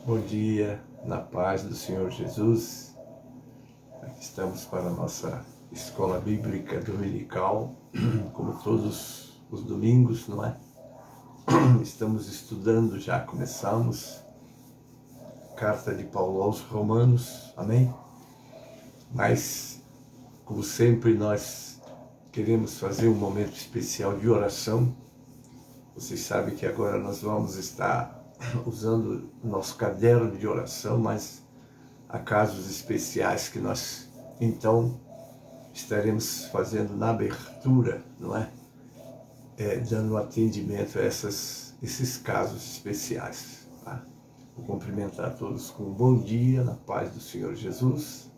Bom dia, na paz do Senhor Jesus. Aqui estamos para a nossa escola bíblica dominical, como todos os domingos, não é? Estamos estudando, já começamos, carta de Paulo aos Romanos, amém? Mas, como sempre, nós queremos fazer um momento especial de oração. Vocês sabem que agora nós vamos estar usando o nosso caderno de oração, mas há casos especiais que nós, então, estaremos fazendo na abertura, não é? Dando atendimento a esses casos especiais. Tá? Vou cumprimentar a todos com um bom dia, na paz do Senhor Jesus.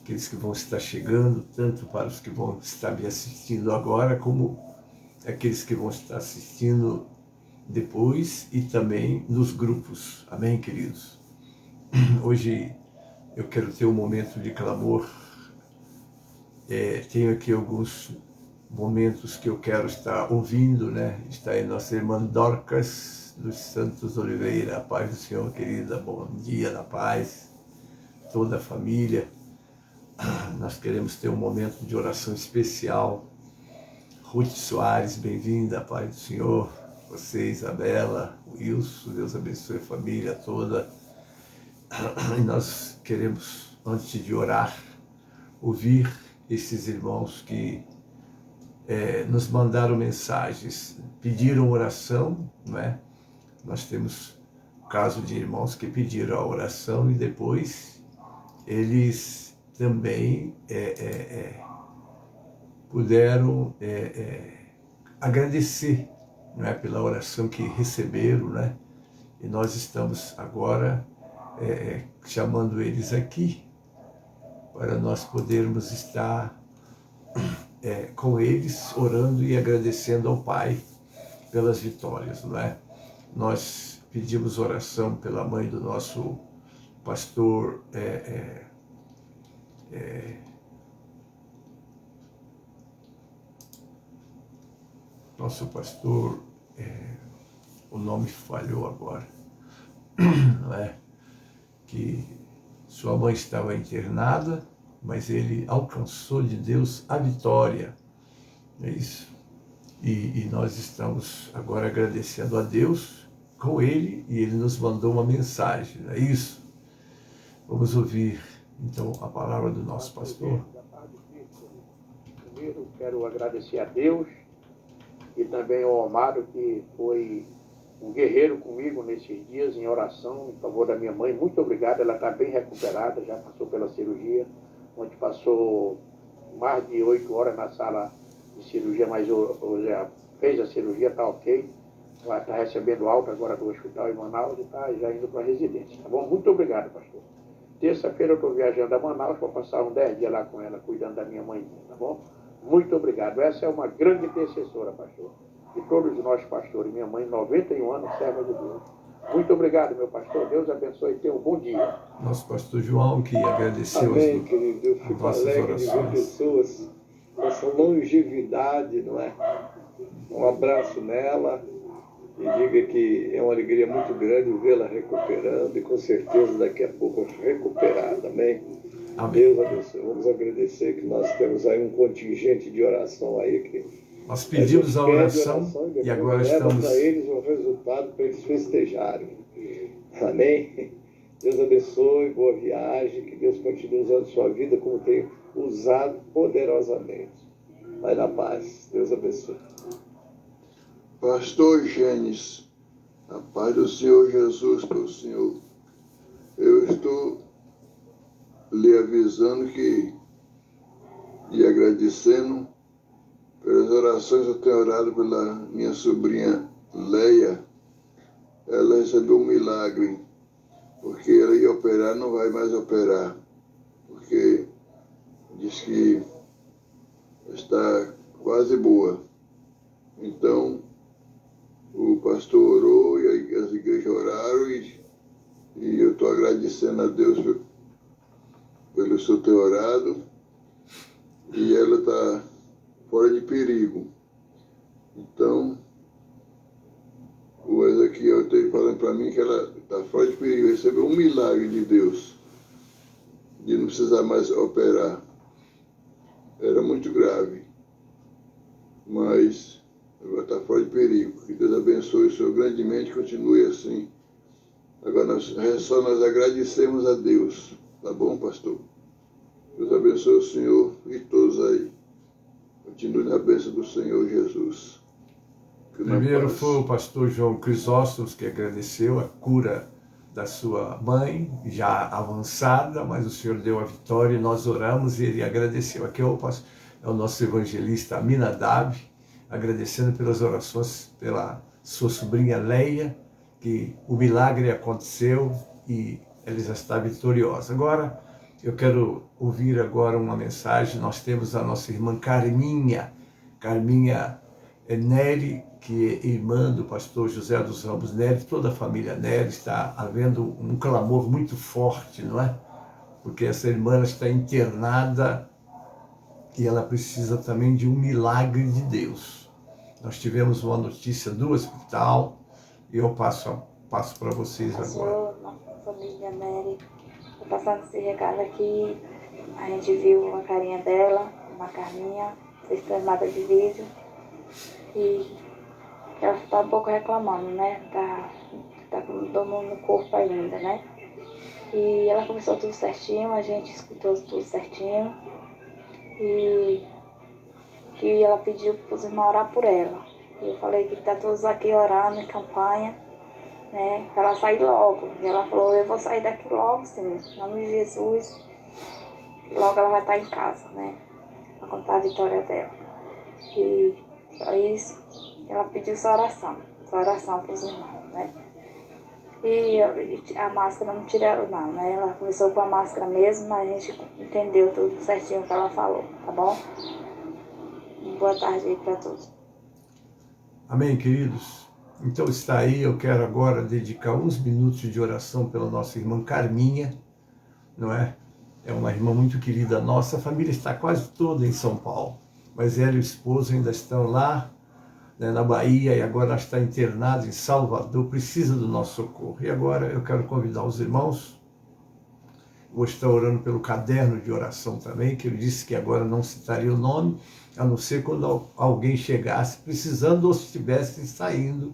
Aqueles que vão estar chegando, tanto para os que vão estar me assistindo agora, como aqueles que vão estar assistindo depois e também nos grupos. Amém, queridos? Hoje eu quero ter um momento de clamor. Tenho aqui alguns momentos que eu quero estar ouvindo, né? Está aí nossa irmã Dorcas dos Santos Oliveira. A paz do Senhor, querida. Bom dia, na paz. Toda a família. Nós queremos ter um momento de oração especial. Ruth Soares, bem-vinda, a paz do Senhor. Você, Isabela, Wilson, Deus abençoe a família toda. E nós queremos, antes de orar, ouvir esses irmãos que nos mandaram mensagens, pediram oração, não é? Nós temos o caso de irmãos que pediram a oração e depois eles também puderam agradecer, não é, pela oração que receberam, né? E nós estamos agora chamando eles aqui para nós podermos estar com eles, orando e agradecendo ao Pai pelas vitórias, não é? Nós pedimos oração pela mãe do nosso pastor o nome falhou agora, não é? Que sua mãe estava internada, mas ele alcançou de Deus a vitória, é isso. E nós estamos agora agradecendo a Deus com ele, e ele nos mandou uma mensagem, é isso. Vamos ouvir então a palavra do nosso pastor. Primeiro quero agradecer a Deus e também ao Amado, que foi um guerreiro comigo nesses dias em oração em favor da minha mãe. Muito obrigado, ela está bem recuperada, já passou pela cirurgia, onde passou mais de 8 horas na sala de cirurgia, mas já fez a cirurgia, está ok. Ela está recebendo alta agora do hospital em Manaus e está já indo para a residência. Tá bom? Muito obrigado, pastor. Terça-feira eu estou viajando a Manaus para passar uns 10 dias lá com ela, cuidando da minha mãe, tá bom? Muito obrigado. Essa é uma grande intercessora, pastor. E todos nós, pastores, minha mãe, 91 anos, serva de Deus. Muito obrigado, meu pastor. Deus abençoe e tenha um bom dia. Nosso pastor João, que agradeceu Amém, querido. Eu fico alegre de ver pessoas com essa longevidade, não é? Um abraço nela e diga que é uma alegria muito grande vê-la recuperando e com certeza daqui a pouco recuperada. Amém? Amém. Deus abençoe. Vamos agradecer que nós temos aí um contingente de oração aí que nós pedimos a oração e agora estamos para eles um resultado para eles festejarem. Amém? Deus abençoe, boa viagem, que Deus continue usando sua vida como tem usado poderosamente. Vai na paz. Deus abençoe. Pastor Gênesis, a paz do Senhor Jesus para o Senhor. Eu estou lhe avisando e agradecendo pelas orações que eu tenho orado pela minha sobrinha Leia. Ela recebeu um milagre, porque ela ia operar, não vai mais operar, porque diz que está quase boa. Então, o pastor orou e as igrejas oraram e eu estou agradecendo a Deus pelo seu ter orado, e ela está fora de perigo. Então, o Ezequiel está falando para para mim que ela está fora de perigo, recebeu um milagre de Deus, de não precisar mais operar. Era muito grave, mas agora está fora de perigo. Que Deus abençoe o Senhor grandemente, continue assim. Agora só nós agradecemos a Deus, tá bom, pastor? Deus abençoe o Senhor e todos aí. Continue na bênção do Senhor Jesus. Primeiro foi o pastor João Crisóstomo que agradeceu a cura da sua mãe, já avançada, mas o Senhor deu a vitória e nós oramos e ele agradeceu. Aqui é o nosso evangelista Aminadab, agradecendo pelas orações pela sua sobrinha Leia, que o milagre aconteceu e ela já está vitoriosa. Agora, eu quero ouvir agora uma mensagem. Nós temos a nossa irmã Carminha Nery, que é irmã do pastor José dos Ramos Nery. Toda a família Nery está havendo um clamor muito forte, não é? Porque essa irmã está internada e ela precisa também de um milagre de Deus. Nós tivemos uma notícia do hospital e eu passo para vocês agora. Nossa família Nery, estou passando esse recado aqui. A gente viu a carinha dela, uma Carminha, fez chamada de vídeo. E ela está um pouco reclamando, né? Tá com dor no corpo ainda, né? E ela começou tudo certinho, a gente escutou tudo certinho. E que ela pediu para os irmãos orar por ela. E eu falei que tá todos aqui orando em campanha, né? Para ela sair logo. E ela falou, eu vou sair daqui logo, sim, em nome de Jesus. Logo ela vai estar em casa, né? Para contar a vitória dela. E só isso, ela pediu sua oração para os irmãos, né? E a máscara não tiraram não, né? Ela começou com a máscara mesmo, mas a gente entendeu tudo certinho o que ela falou, tá bom? Boa tarde aí para todos. Amém, queridos? Então está aí, eu quero agora dedicar uns minutos de oração pela nossa irmã Carminha, não é? É uma irmã muito querida nossa, a família está quase toda em São Paulo, mas ela e o esposo ainda estão lá, né, na Bahia, e agora ela está internada em Salvador, precisa do nosso socorro. E agora eu quero convidar os irmãos, vou estar orando pelo caderno de oração também, que eu disse que agora não citaria o nome, a não ser quando alguém chegasse precisando ou estivesse saindo,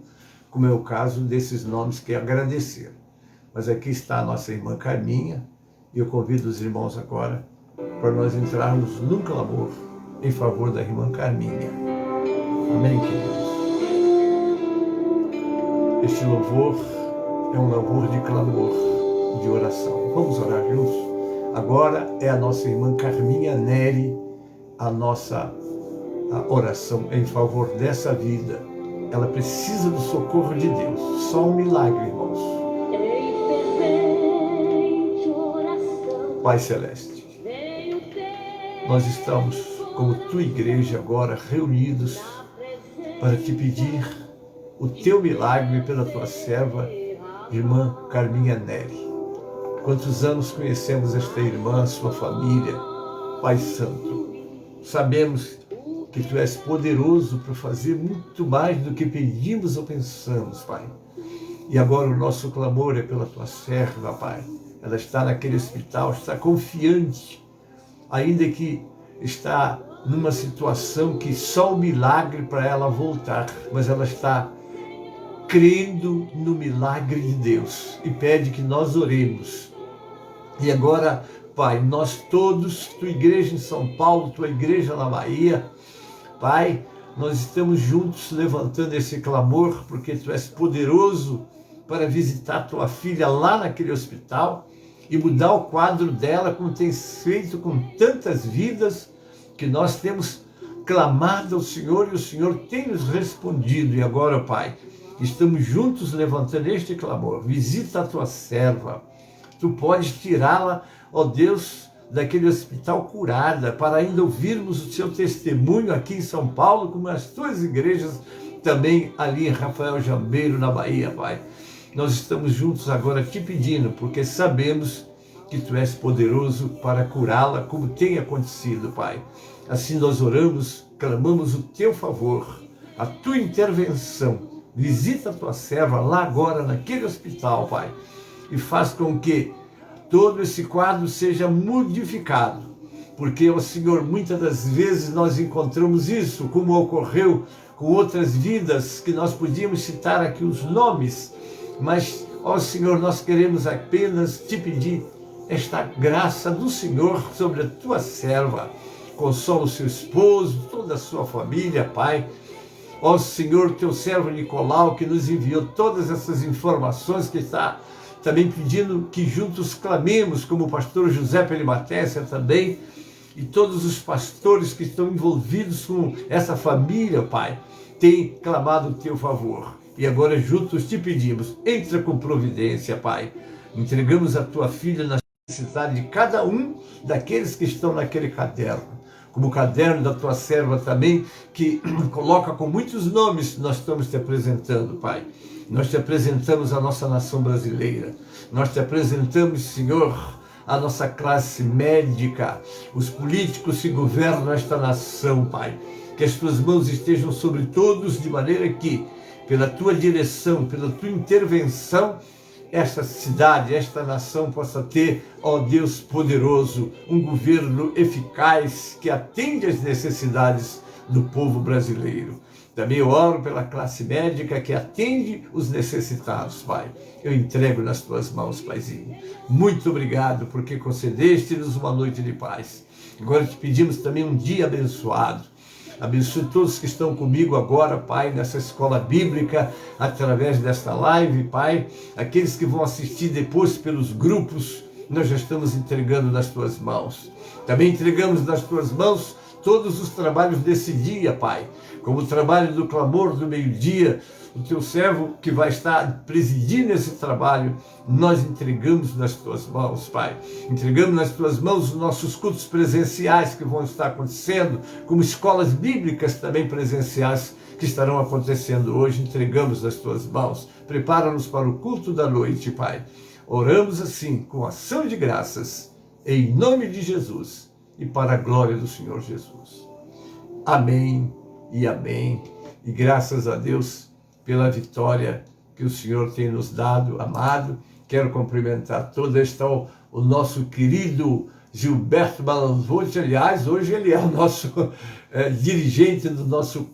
como é o caso desses nomes que agradeceram. Mas aqui está a nossa irmã Carminha, e eu convido os irmãos agora para nós entrarmos num clamor em favor da irmã Carminha. Amém, queridos? Este louvor é um louvor de clamor, de oração. Vamos orar juntos? Agora é a nossa irmã Carminha Nery, a nossa oração em favor dessa vida. Ela precisa do socorro de Deus. Só um milagre, irmãos. Pai Celeste, nós estamos, como tua igreja agora, reunidos para te pedir o teu milagre pela tua serva, irmã Carminha Nery. Quantos anos conhecemos esta irmã, sua família, Pai Santo. Sabemos que tu és poderoso para fazer muito mais do que pedimos ou pensamos, Pai. E agora o nosso clamor é pela tua serva, Pai. Ela está naquele hospital, está confiante, ainda que está numa situação que só o milagre para ela voltar, mas ela está crendo no milagre de Deus e pede que nós oremos. E agora, Pai, nós todos, tua igreja em São Paulo, tua igreja na Bahia, Pai, nós estamos juntos levantando esse clamor, porque tu és poderoso para visitar tua filha lá naquele hospital e mudar o quadro dela, como tens feito com tantas vidas que nós temos clamado ao Senhor e o Senhor tem nos respondido. E agora, Pai, estamos juntos levantando este clamor. Visita a tua serva. Tu podes tirá-la, ó Deus, daquele hospital curada, para ainda ouvirmos o seu testemunho aqui em São Paulo, como as tuas igrejas também ali em Rafael Jambeiro, na Bahia, Pai. Nós estamos juntos agora te pedindo, porque sabemos que tu és poderoso para curá-la, como tem acontecido, Pai. Assim nós oramos, clamamos o teu favor, a tua intervenção visita a tua serva lá agora, naquele hospital, Pai, e faz com que todo esse quadro seja modificado, porque, ó Senhor, muitas das vezes nós encontramos isso, como ocorreu com outras vidas, que nós podíamos citar aqui os nomes, mas, ó Senhor, nós queremos apenas te pedir esta graça do Senhor sobre a tua serva. Consola o seu esposo, toda a sua família, Pai. Ó Senhor, teu servo Nicolau, que nos enviou todas essas informações, que está também pedindo que juntos clamemos, como o pastor José Pelimatécia também, e todos os pastores que estão envolvidos com essa família, Pai, têm clamado o teu favor. E agora juntos te pedimos, entra com providência, Pai. Entregamos a tua filha na necessidade de cada um daqueles que estão naquele caderno, como o caderno da tua serva também, que coloca com muitos nomes, nós estamos te apresentando, Pai. Nós te apresentamos a nossa nação brasileira, nós te apresentamos, Senhor, a nossa classe médica, os políticos que governam esta nação, Pai. Que as tuas mãos estejam sobre todos, de maneira que, pela tua direção, pela tua intervenção, esta cidade, esta nação possa ter, ó Deus poderoso, um governo eficaz que atende às necessidades do povo brasileiro. Também eu oro pela classe médica que atende os necessitados, Pai. Eu entrego nas tuas mãos, Paizinho. Muito obrigado, porque concedeste-nos uma noite de paz. Agora te pedimos também um dia abençoado. Abençoe todos que estão comigo agora, Pai, nessa escola bíblica, através desta live, Pai. Aqueles que vão assistir depois pelos grupos, nós já estamos entregando nas tuas mãos. Também entregamos nas tuas mãos todos os trabalhos desse dia, Pai, como o trabalho do clamor do meio-dia, o teu servo que vai estar presidindo esse trabalho, nós entregamos nas tuas mãos, Pai. Entregamos nas tuas mãos os nossos cultos presenciais que vão estar acontecendo, como escolas bíblicas também presenciais que estarão acontecendo hoje, entregamos nas tuas mãos. Prepara-nos para o culto da noite, Pai. Oramos assim, com ação de graças, em nome de Jesus e para a glória do Senhor Jesus. Amém e amém. E graças a Deus pela vitória que o Senhor tem nos dado, amado. Quero cumprimentar todo o nosso querido Gilberto Balanvotti. Aliás, hoje ele é o nosso dirigente do nosso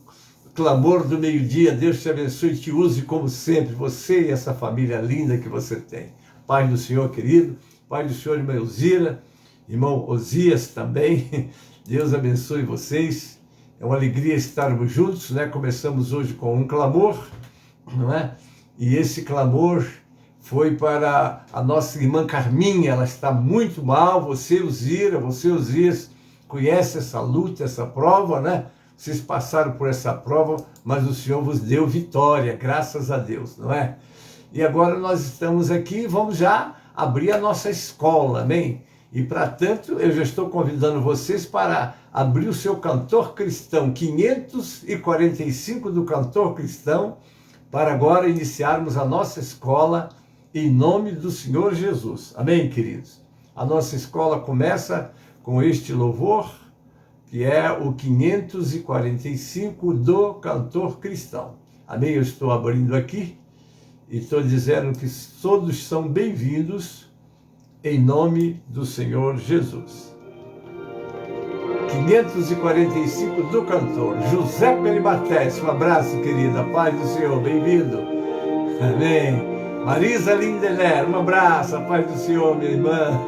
clamor do meio-dia. Deus te abençoe e te use como sempre, você e essa família linda que você tem. Pai do Senhor querido, Pai do Senhor, irmã Elzira, irmão Osias também. Deus abençoe vocês. É uma alegria estarmos juntos, né? Começamos hoje com um clamor, não é? E esse clamor foi para a nossa irmã Carminha. Ela está muito mal. Você, Elzira, você, Osias, conhece essa luta, essa prova, né? Vocês passaram por essa prova, mas o Senhor vos deu vitória, graças a Deus, não é? E agora nós estamos aqui, vamos já abrir a nossa escola, amém? E, para tanto, eu já estou convidando vocês para abrir o seu Cantor Cristão, 545 do Cantor Cristão, para agora iniciarmos a nossa escola em nome do Senhor Jesus. Amém, queridos? A nossa escola começa com este louvor, que é o 545 do Cantor Cristão. Amém? Eu estou abrindo aqui e estou dizendo que todos são bem-vindos em nome do Senhor Jesus. 545 do cantor José Pelimatécia. Um abraço, querida. Paz do Senhor. Bem-vindo. Amém. Marisa Lindeler. Um abraço. A paz do Senhor, minha irmã.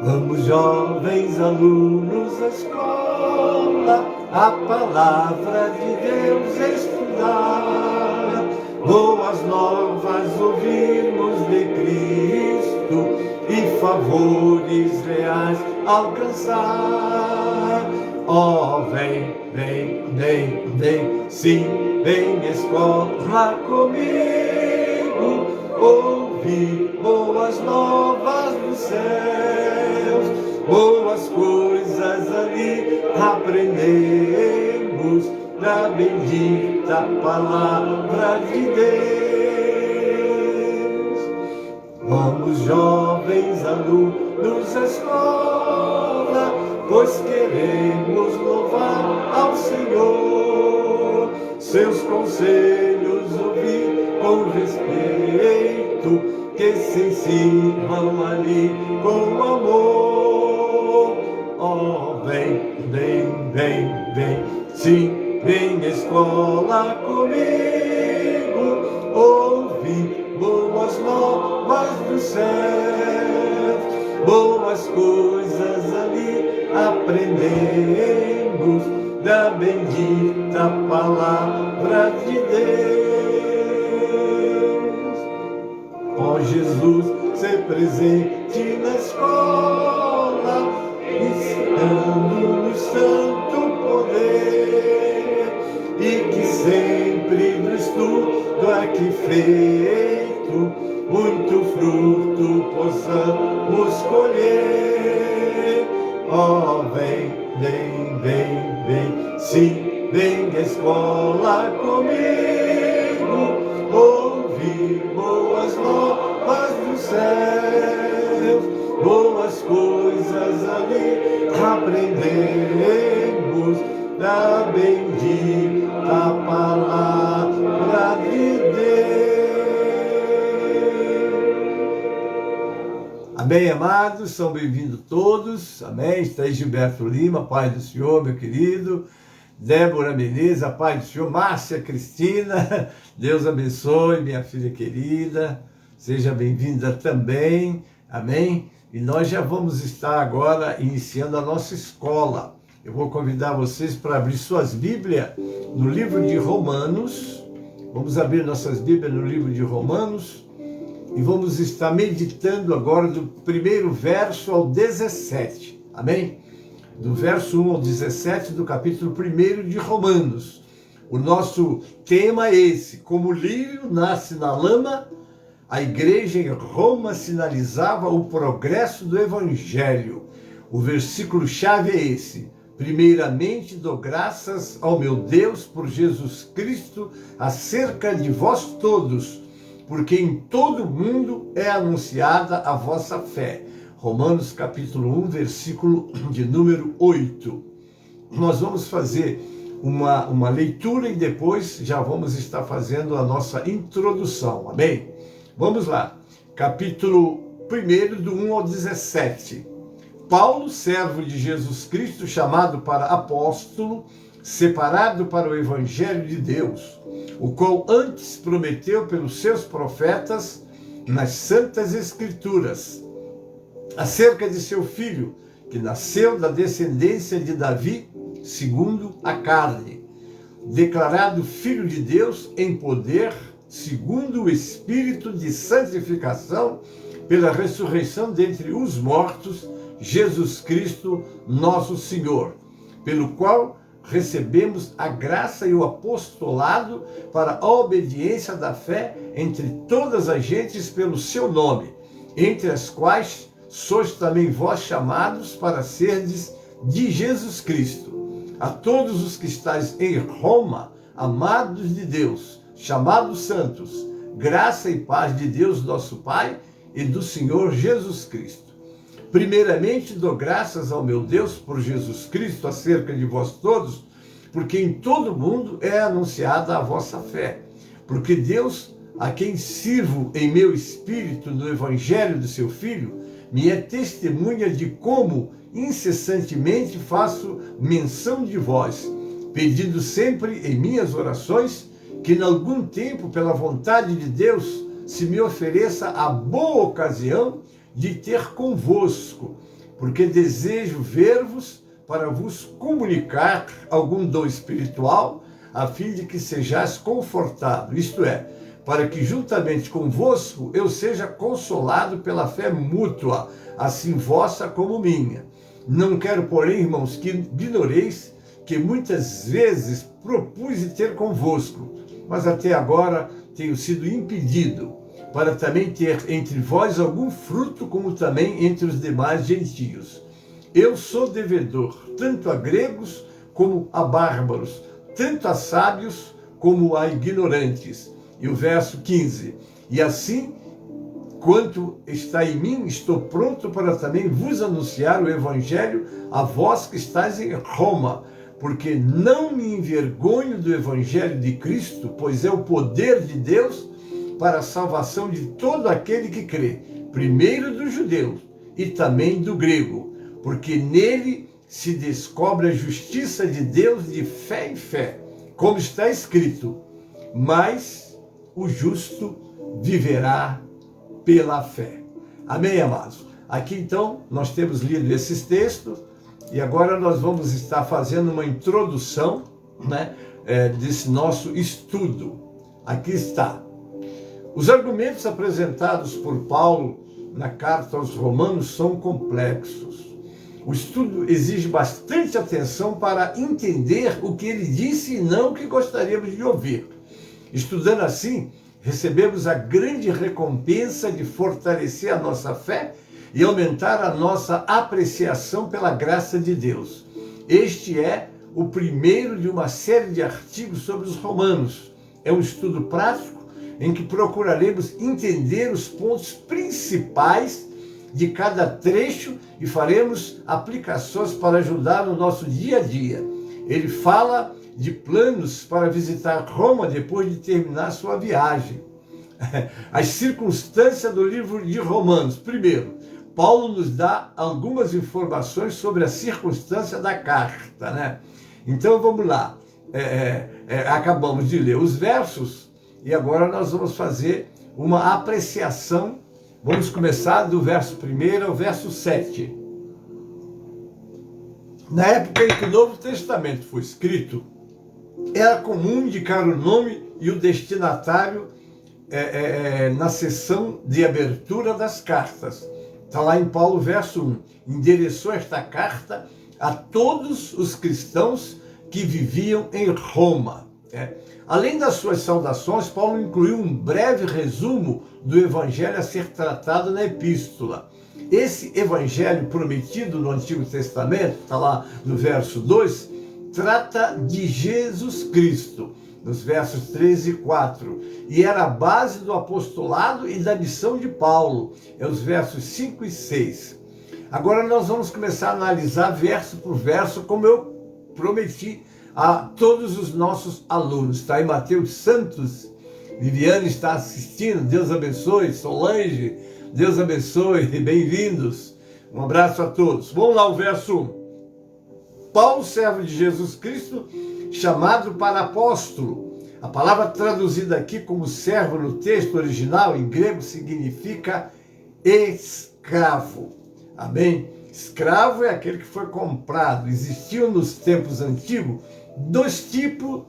Vamos, jovens alunos da escola, a palavra de Deus estudar. Boas novas ouvirmos de Cristo e favores reais alcançar. Oh, vem, vem, vem, vem, sim, vem escola comigo, ouvir boas novas dos céus, boas coisas ali aprendemos da bendita palavra de Deus. Vamos, jovens alunos da escola, pois queremos louvar ao Senhor. Seus conselhos ouvir com respeito, que se ensinam ali com amor. Oh, vem, vem, vem, vem, sim, vem à escola comigo, ouvir boas novas do céu, boas coisas ali aprendemos da bendita palavra de Deus. Ó Jesus, ser presente na escola, ensinando-nos santo poder, e que sempre do estudo aqui feito, muito fruto possamos colher. Oh, vem, vem, vem, vem, sim, vem à escola comigo, ouvir boas novas do céu, boas coisas ali aprendemos da bendita palavra de Deus. Amém, amados? São bem-vindos todos. Amém? Está aí Gilberto Lima, Pai do Senhor, meu querido. Débora Menezes, a Pai do Senhor. Márcia Cristina, Deus abençoe, minha filha querida. Seja bem-vinda também. Amém? E nós já vamos estar agora iniciando a nossa escola. Eu vou convidar vocês para abrir suas Bíblias no livro de Romanos. Vamos abrir nossas Bíblias no livro de Romanos e vamos estar meditando agora do primeiro verso ao 17. Amém? Do verso 1 ao 17 do capítulo 1 de Romanos. O nosso tema é esse: como o lírio nasce na lama, a igreja em Roma sinalizava o progresso do Evangelho. O versículo-chave é esse: primeiramente dou graças ao meu Deus por Jesus Cristo acerca de vós todos, porque em todo o mundo é anunciada a vossa fé. Romanos capítulo 1, versículo de número 8. Nós vamos fazer uma leitura e depois já vamos estar fazendo a nossa introdução. Amém? Vamos lá. Capítulo 1, do 1 ao 17. Paulo, servo de Jesus Cristo, chamado para apóstolo, separado para o Evangelho de Deus, o qual antes prometeu pelos seus profetas nas Santas Escrituras, acerca de seu filho, que nasceu da descendência de Davi, segundo a carne, declarado Filho de Deus em poder, segundo o Espírito de santificação, pela ressurreição dentre os mortos, Jesus Cristo, nosso Senhor, pelo qual recebemos a graça e o apostolado para a obediência da fé entre todas as gentes pelo seu nome, entre as quais sois também vós chamados para serdes de Jesus Cristo. A todos os que estáis em Roma, amados de Deus, chamados santos, graça e paz de Deus nosso Pai e do Senhor Jesus Cristo. Primeiramente dou graças ao meu Deus por Jesus Cristo acerca de vós todos, porque em todo o mundo é anunciada a vossa fé. Porque Deus, a quem sirvo em meu espírito no Evangelho do seu Filho, me é testemunha de como incessantemente faço menção de vós, pedindo sempre em minhas orações que, em algum tempo, pela vontade de Deus, se me ofereça a boa ocasião de ter convosco, porque desejo ver-vos para vos comunicar algum dom espiritual, a fim de que sejais confortados, isto é, para que juntamente convosco eu seja consolado pela fé mútua, assim vossa como minha. Não quero, porém, irmãos, que ignoreis que muitas vezes propus ter convosco, mas até agora tenho sido impedido, para também ter entre vós algum fruto, como também entre os demais gentios. Eu sou devedor, tanto a gregos como a bárbaros, tanto a sábios como a ignorantes. E o verso 15, e assim quanto está em mim, estou pronto para também vos anunciar o Evangelho a vós que estáis em Roma, porque não me envergonho do Evangelho de Cristo, pois é o poder de Deus para a salvação de todo aquele que crê, primeiro do judeu e também do grego, porque nele se descobre a justiça de Deus de fé em fé, como está escrito, mas o justo viverá pela fé. Amém, amados? Aqui então nós temos lido esses textos e agora nós vamos estar fazendo uma introdução, né, desse nosso estudo. Aqui está. Os argumentos apresentados por Paulo na carta aos Romanos são complexos. O estudo exige bastante atenção para entender o que ele disse e não o que gostaríamos de ouvir. Estudando assim, recebemos a grande recompensa de fortalecer a nossa fé e aumentar a nossa apreciação pela graça de Deus. Este é o primeiro de uma série de artigos sobre os Romanos. É um estudo prático em que procuraremos entender os pontos principais de cada trecho e faremos aplicações para ajudar no nosso dia a dia. Ele fala de planos para visitar Roma depois de terminar sua viagem. As circunstâncias do livro de Romanos. Primeiro, Paulo nos dá algumas informações sobre a circunstância da carta, né? Então vamos lá. Acabamos de ler os versos e agora nós vamos fazer uma apreciação. Vamos começar do verso 1 ao verso 7. Na época em que o Novo Testamento foi escrito, era comum indicar o nome e o destinatário na seção de abertura das cartas. Está lá em Paulo, verso 1. Endereçou esta carta a todos os cristãos que viviam em Roma. Além das suas saudações, Paulo incluiu um breve resumo do evangelho a ser tratado na epístola. Esse evangelho prometido no Antigo Testamento, está lá no verso 2, trata de Jesus Cristo, nos versos 3 e 4, e era a base do apostolado e da missão de Paulo, os versos 5 e 6. Agora nós vamos começar a analisar verso por verso, como eu prometi a todos os nossos alunos. Está aí Mateus Santos, Viviane está assistindo, Deus abençoe, Solange, Deus abençoe, bem-vindos. Um abraço a todos. Vamos lá, o verso 1. Paulo, servo de Jesus Cristo, chamado para apóstolo. A palavra traduzida aqui como servo no texto original em grego significa escravo. Amém? Escravo é aquele que foi comprado. Existiam nos tempos antigos dois tipos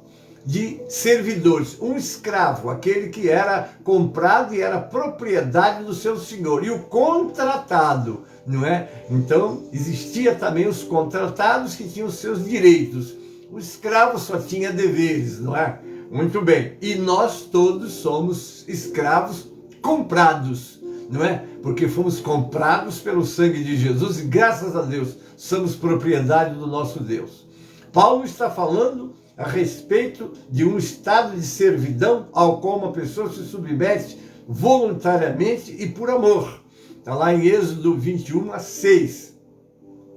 de servidores. Um escravo, aquele que era comprado e era propriedade do seu senhor. E o contratado, não é? Então, existia também os contratados que tinham seus direitos. O escravo só tinha deveres, não é? Muito bem. E nós todos somos escravos comprados, não é? Porque fomos comprados pelo sangue de Jesus e, graças a Deus, somos propriedade do nosso Deus. Paulo está falando a respeito de um estado de servidão ao qual uma pessoa se submete voluntariamente e por amor. Está lá em Êxodo 21 a 6.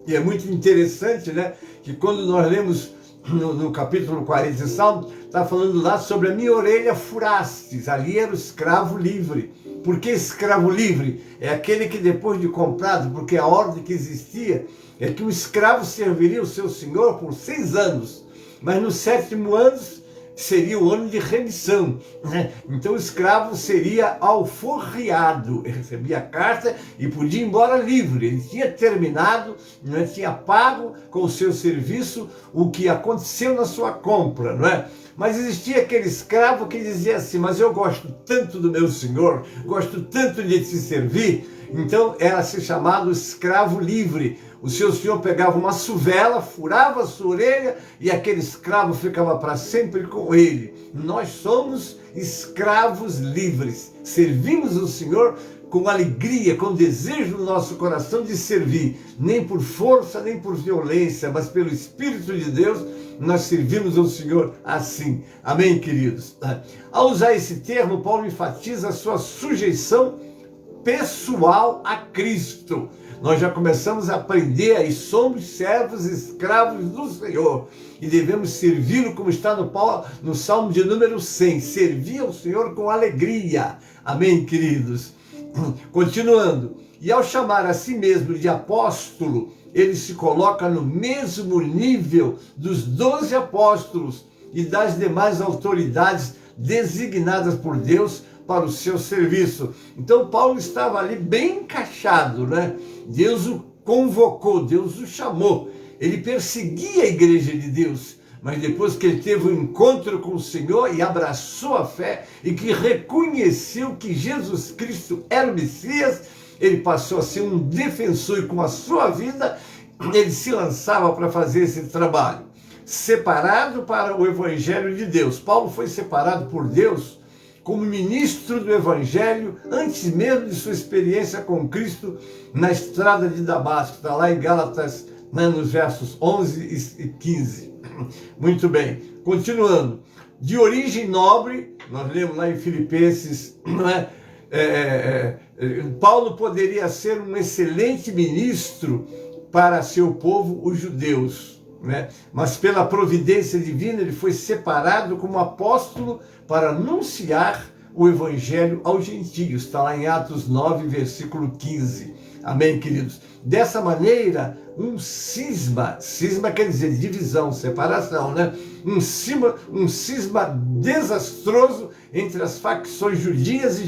E é muito interessante, né, que quando nós lemos no capítulo 40 de Salmo, está falando lá sobre a minha orelha furastes. Ali era o escravo livre. Por que escravo livre? É aquele que depois de comprado, porque a ordem que existia é que o escravo serviria o seu senhor por 6 anos. Mas no 7º ano seria o ano de remissão, né? Então o escravo seria alforriado, ele recebia a carta e podia ir embora livre. Ele tinha terminado, não é? Tinha pago com o seu serviço o que aconteceu na sua compra, não é? Mas existia aquele escravo que dizia assim: mas eu gosto tanto do meu senhor, gosto tanto de te servir. Então era se chamado escravo livre. O seu senhor pegava uma suvela, furava a sua orelha e aquele escravo ficava para sempre com ele. Nós somos escravos livres. Servimos o Senhor com alegria, com desejo no nosso coração de servir. Nem por força, nem por violência, mas pelo Espírito de Deus, nós servimos ao Senhor assim. Amém, queridos? Ao usar esse termo, Paulo enfatiza a sua sujeição pessoal a Cristo. Nós já começamos a aprender aí, somos servos escravos do Senhor e devemos servi-lo, como está no Salmo de número 100, servir ao Senhor com alegria. Amém, queridos? Continuando, e ao chamar a si mesmo de apóstolo, ele se coloca no mesmo nível dos 12 apóstolos e das demais autoridades designadas por Deus para o seu serviço. Então Paulo estava ali bem encaixado, né? Deus o convocou, Deus o chamou. Ele perseguia a igreja de Deus, mas depois que ele teve um encontro com o Senhor e abraçou a fé e que reconheceu que Jesus Cristo era o Messias, ele passou a ser um defensor e com a sua vida ele se lançava para fazer esse trabalho. Separado para o Evangelho de Deus. Paulo foi separado por Deus como ministro do Evangelho antes mesmo de sua experiência com Cristo na estrada de Damasco. Está lá em Gálatas, né, nos versos 11 e 15. Muito bem. Continuando. De origem nobre, nós lemos lá em Filipenses, não é? Paulo poderia ser um excelente ministro para seu povo, os judeus, né? Mas pela providência divina ele foi separado como apóstolo para anunciar o evangelho aos gentios. Está lá em Atos 9, versículo 15. Amém, queridos? Dessa maneira, um cisma quer dizer divisão, separação, né? Um cisma desastroso entre as facções judias e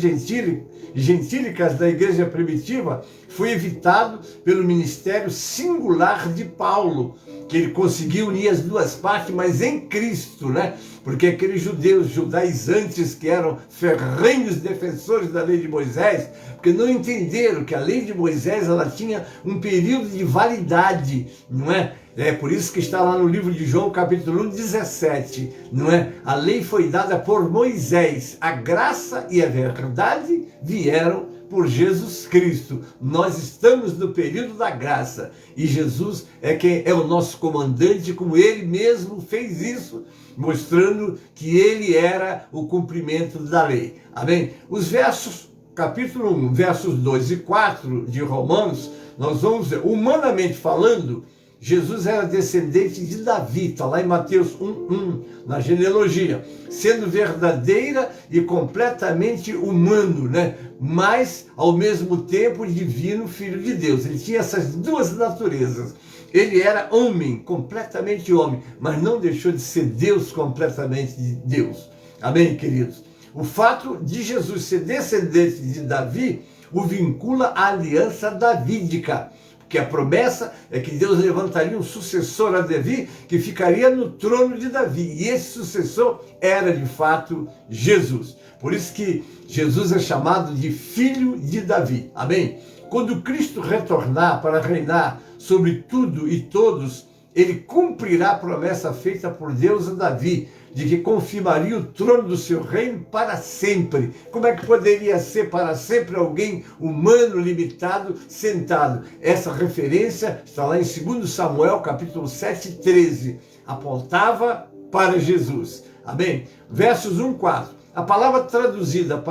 gentílicas da igreja primitiva foi evitado pelo ministério singular de Paulo, que ele conseguiu unir as duas partes, mas em Cristo, né? Porque aqueles judaizantes que eram ferrenhos defensores da lei de Moisés, porque não entenderam que a lei de Moisés ela tinha um período de validade, não é? É por isso que está lá no livro de João, capítulo 1, 17, não é? A lei foi dada por Moisés, a graça e a verdade vieram por Jesus Cristo. Nós estamos no período da graça e Jesus é quem é o nosso comandante, como ele mesmo fez isso, mostrando que ele era o cumprimento da lei. Amém? Os versos, capítulo 1, versos 2 e 4 de Romanos, nós vamos ver, humanamente falando, Jesus era descendente de Davi, está lá em Mateus 1:1, na genealogia, sendo verdadeira e completamente humano, né? Mas, ao mesmo tempo, divino filho de Deus. Ele tinha essas duas naturezas. Ele era homem, completamente homem, mas não deixou de ser Deus, completamente de Deus. Amém, queridos? O fato de Jesus ser descendente de Davi o vincula à aliança davídica, que a promessa é que Deus levantaria um sucessor a Davi que ficaria no trono de Davi. E esse sucessor era, de fato, Jesus. Por isso que Jesus é chamado de filho de Davi. Amém? Quando Cristo retornar para reinar sobre tudo e todos, ele cumprirá a promessa feita por Deus a Davi, de que confirmaria o trono do seu reino para sempre. Como é que poderia ser para sempre alguém humano, limitado, sentado? Essa referência está lá em 2 Samuel, capítulo 7, 13. Apontava para Jesus. Amém? Versos 1, 4. A palavra traduzida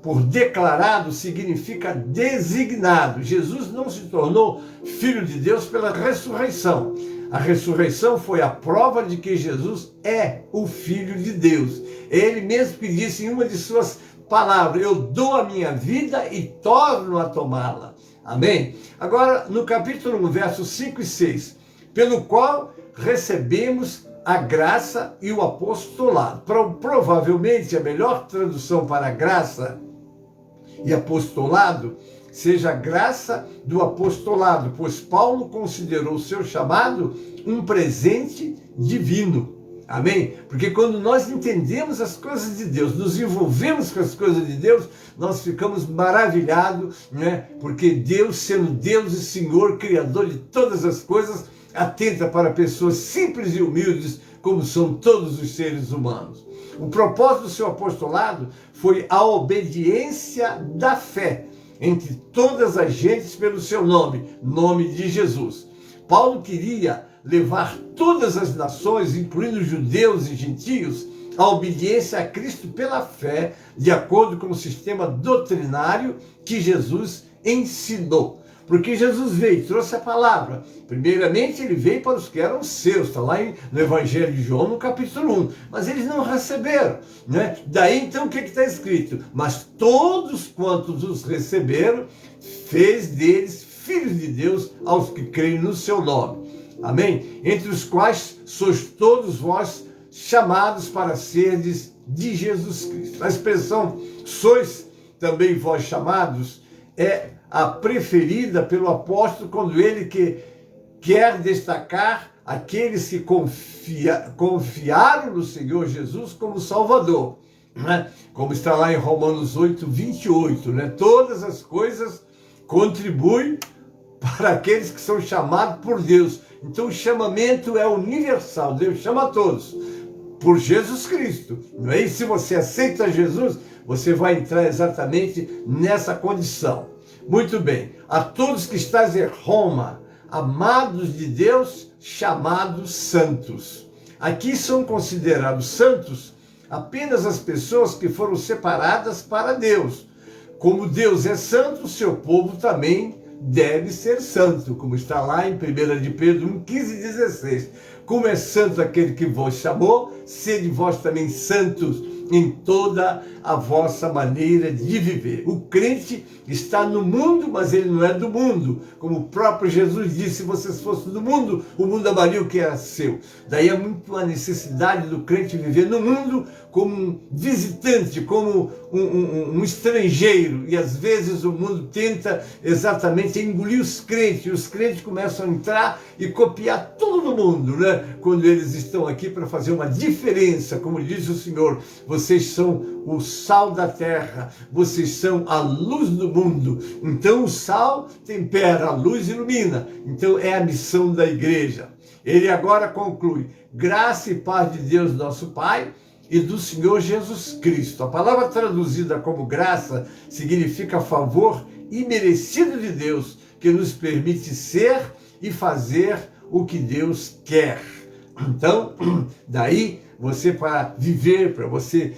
por declarado significa designado. Jesus não se tornou filho de Deus pela ressurreição. A ressurreição foi a prova de que Jesus é o Filho de Deus. Ele mesmo que disse em uma de suas palavras, eu dou a minha vida e torno a tomá-la. Amém? Agora, no capítulo 1, versos 5 e 6, pelo qual recebemos a graça e o apostolado. Provavelmente a melhor tradução para graça e apostolado seja a graça do apostolado, pois Paulo considerou o seu chamado um presente divino. Amém? Porque quando nós entendemos as coisas de Deus, nos envolvemos com as coisas de Deus, nós ficamos maravilhados, né? Porque Deus, sendo Deus e Senhor, Criador de todas as coisas, atenta para pessoas simples e humildes, como são todos os seres humanos. O propósito do seu apostolado foi a obediência da fé entre todas as gentes pelo seu nome de Jesus. Paulo queria levar todas as nações, incluindo judeus e gentios, a obediência a Cristo pela fé, de acordo com o sistema doutrinário que Jesus ensinou. Porque Jesus veio e trouxe a palavra. Primeiramente, ele veio para os que eram seus, está lá no Evangelho de João, no capítulo 1. Mas eles não receberam, né? Daí, então, o que está escrito? Mas todos quantos os receberam, fez deles filhos de Deus aos que creem no seu nome. Amém? Entre os quais sois todos vós chamados para serdes de Jesus Cristo. A expressão sois também vós chamados é a preferida pelo apóstolo quando ele quer destacar aqueles que confiaram no Senhor Jesus como Salvador, né? Como está lá em Romanos 8, 28, né? Todas as coisas contribuem para aqueles que são chamados por Deus. Então o chamamento é universal, Deus chama a todos por Jesus Cristo, não é? E se você aceita Jesus, você vai entrar exatamente nessa condição. Muito bem, a todos que estáis em Roma, amados de Deus, chamados santos. Aqui são considerados santos apenas as pessoas que foram separadas para Deus. Como Deus é santo, seu povo também deve ser santo, como está lá em 1 de Pedro 1, 15 e 16. Como é santo aquele que vos chamou, sede vós também santos em toda a vossa maneira de viver. O crente está no mundo, mas ele não é do mundo. Como o próprio Jesus disse, se vocês fossem do mundo, o mundo amaria o que era seu. Daí é muito a necessidade do crente viver no mundo como um visitante, como um estrangeiro. E às vezes o mundo tenta exatamente engolir os crentes. E os crentes começam a entrar e copiar todo mundo, né? Quando eles estão aqui para fazer uma diferença, como diz o Senhor, vocês são o sal da terra, vocês são a luz do mundo. Então o sal tempera, a luz ilumina. Então é a missão da igreja. Ele agora conclui: graça e paz de Deus nosso Pai e do Senhor Jesus Cristo. A palavra traduzida como graça significa favor imerecido de Deus, que nos permite ser e fazer o que Deus quer. Então, daí você, para viver, para você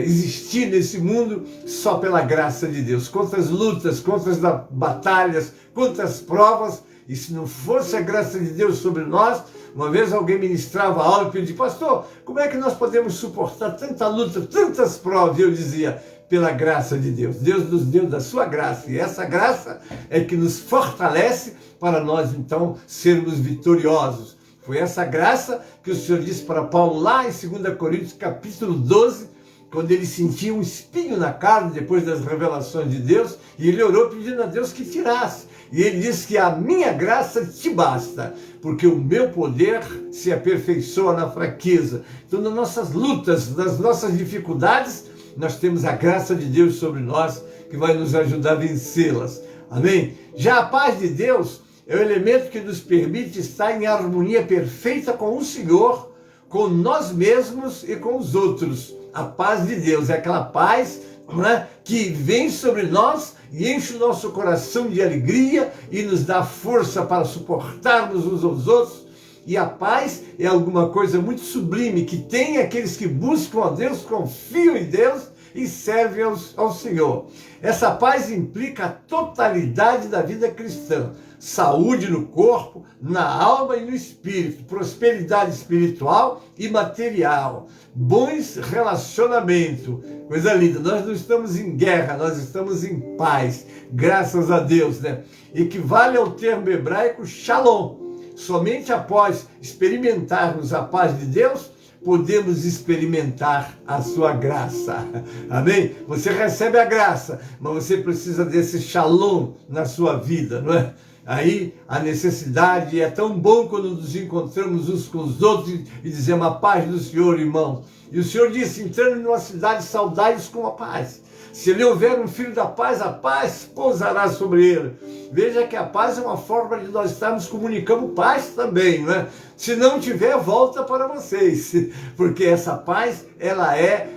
existir nesse mundo, só pela graça de Deus. Quantas lutas, quantas batalhas, quantas provas, e se não fosse a graça de Deus sobre nós, uma vez alguém ministrava algo e pedia: pastor, como é que nós podemos suportar tanta luta, tantas provas? E eu dizia: pela graça de Deus. Deus nos deu da sua graça, e essa graça é que nos fortalece para nós, então, sermos vitoriosos. Foi essa graça que o Senhor disse para Paulo lá em 2 Coríntios, capítulo 12, quando ele sentia um espinho na carne depois das revelações de Deus, e ele orou pedindo a Deus que tirasse. E ele disse que a minha graça te basta, porque o meu poder se aperfeiçoa na fraqueza. Então, nas nossas lutas, nas nossas dificuldades, nós temos a graça de Deus sobre nós, que vai nos ajudar a vencê-las. Amém? Já a paz de Deus é o elemento que nos permite estar em harmonia perfeita com o Senhor, com nós mesmos e com os outros. A paz de Deus é aquela paz, né, que vem sobre nós e enche o nosso coração de alegria e nos dá força para suportarmos uns aos outros. E a paz é alguma coisa muito sublime que tem aqueles que buscam a Deus, confiam em Deus e servem ao Senhor. Essa paz implica a totalidade da vida cristã: saúde no corpo, na alma e no espírito, prosperidade espiritual e material, bons relacionamentos. Coisa linda, nós não estamos em guerra, nós estamos em paz, graças a Deus, né? Equivale ao termo hebraico shalom. Somente após experimentarmos a paz de Deus, podemos experimentar a sua graça. Amém? Você recebe a graça, mas você precisa desse shalom na sua vida, não é? Aí a necessidade é tão bom quando nos encontramos uns com os outros e dizemos: a paz do Senhor, irmão. E o Senhor disse: entrando numa cidade, saudai-os com a paz. Se lhe houver um filho da paz, a paz pousará sobre ele. Veja que a paz é uma forma de nós estarmos comunicando paz também, não é? Se não tiver, volta para vocês, porque essa paz, ela é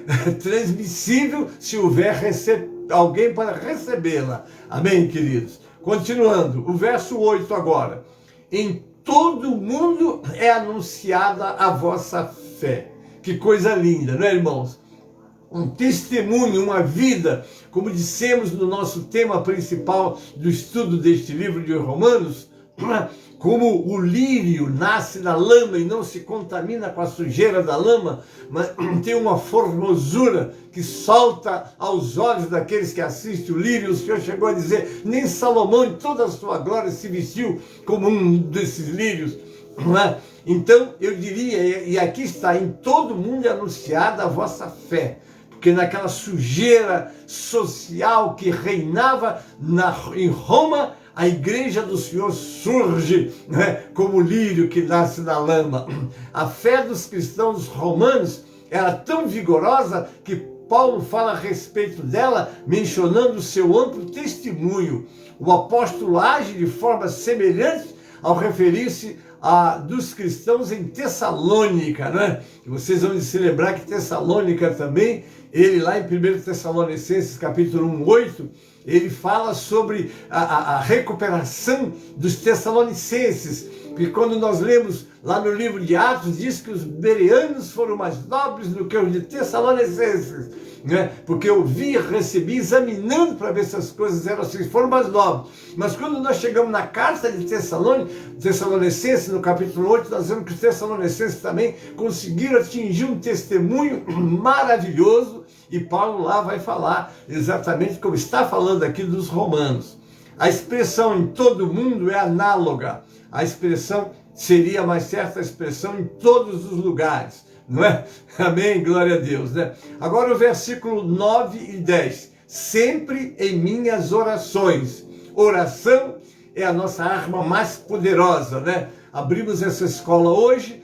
transmissível se houver alguém para recebê-la. Amém, queridos? Continuando, o verso 8 agora. Em todo o mundo é anunciada a vossa fé. Que coisa linda, não é, irmãos? Um testemunho, uma vida, como dissemos no nosso tema principal do estudo deste livro de Romanos, como o lírio nasce na lama e não se contamina com a sujeira da lama, mas tem uma formosura que salta aos olhos daqueles que assistem o lírio. O Senhor chegou a dizer, nem Salomão em toda a sua glória se vestiu como um desses lírios. Não é? Então eu diria, e aqui está, em todo mundo é anunciada a vossa fé, porque naquela sujeira social que reinava em Roma, a igreja do Senhor surge, né, como o lírio que nasce na lama. A fé dos cristãos romanos era tão vigorosa que Paulo fala a respeito dela, mencionando o seu amplo testemunho. O apóstolo age de forma semelhante ao referir-se dos cristãos em Tessalônica, né? E vocês vão se lembrar que Tessalônica também, ele lá em 1 Tessalonicenses capítulo 1, 8, ele fala sobre a recuperação dos tessalonicenses, porque quando nós lemos lá no livro de Atos, diz que os bereanos foram mais nobres do que os de Tessalonicenses, né? Porque eu vi, recebi, examinando para ver se as coisas eram assim, foram mais nobres. Mas quando nós chegamos na carta de Tessalonicenses, no capítulo 8, nós vemos que os tessalonicenses também conseguiram atingir um testemunho maravilhoso, e Paulo lá vai falar exatamente como está falando aqui dos romanos. A expressão em todo mundo é análoga. A expressão seria mais certa, a expressão em todos os lugares, não é? Amém? Glória a Deus, né? Agora o versículo 9 e 10. Sempre em minhas orações. Oração é a nossa arma mais poderosa, né? Abrimos essa escola hoje,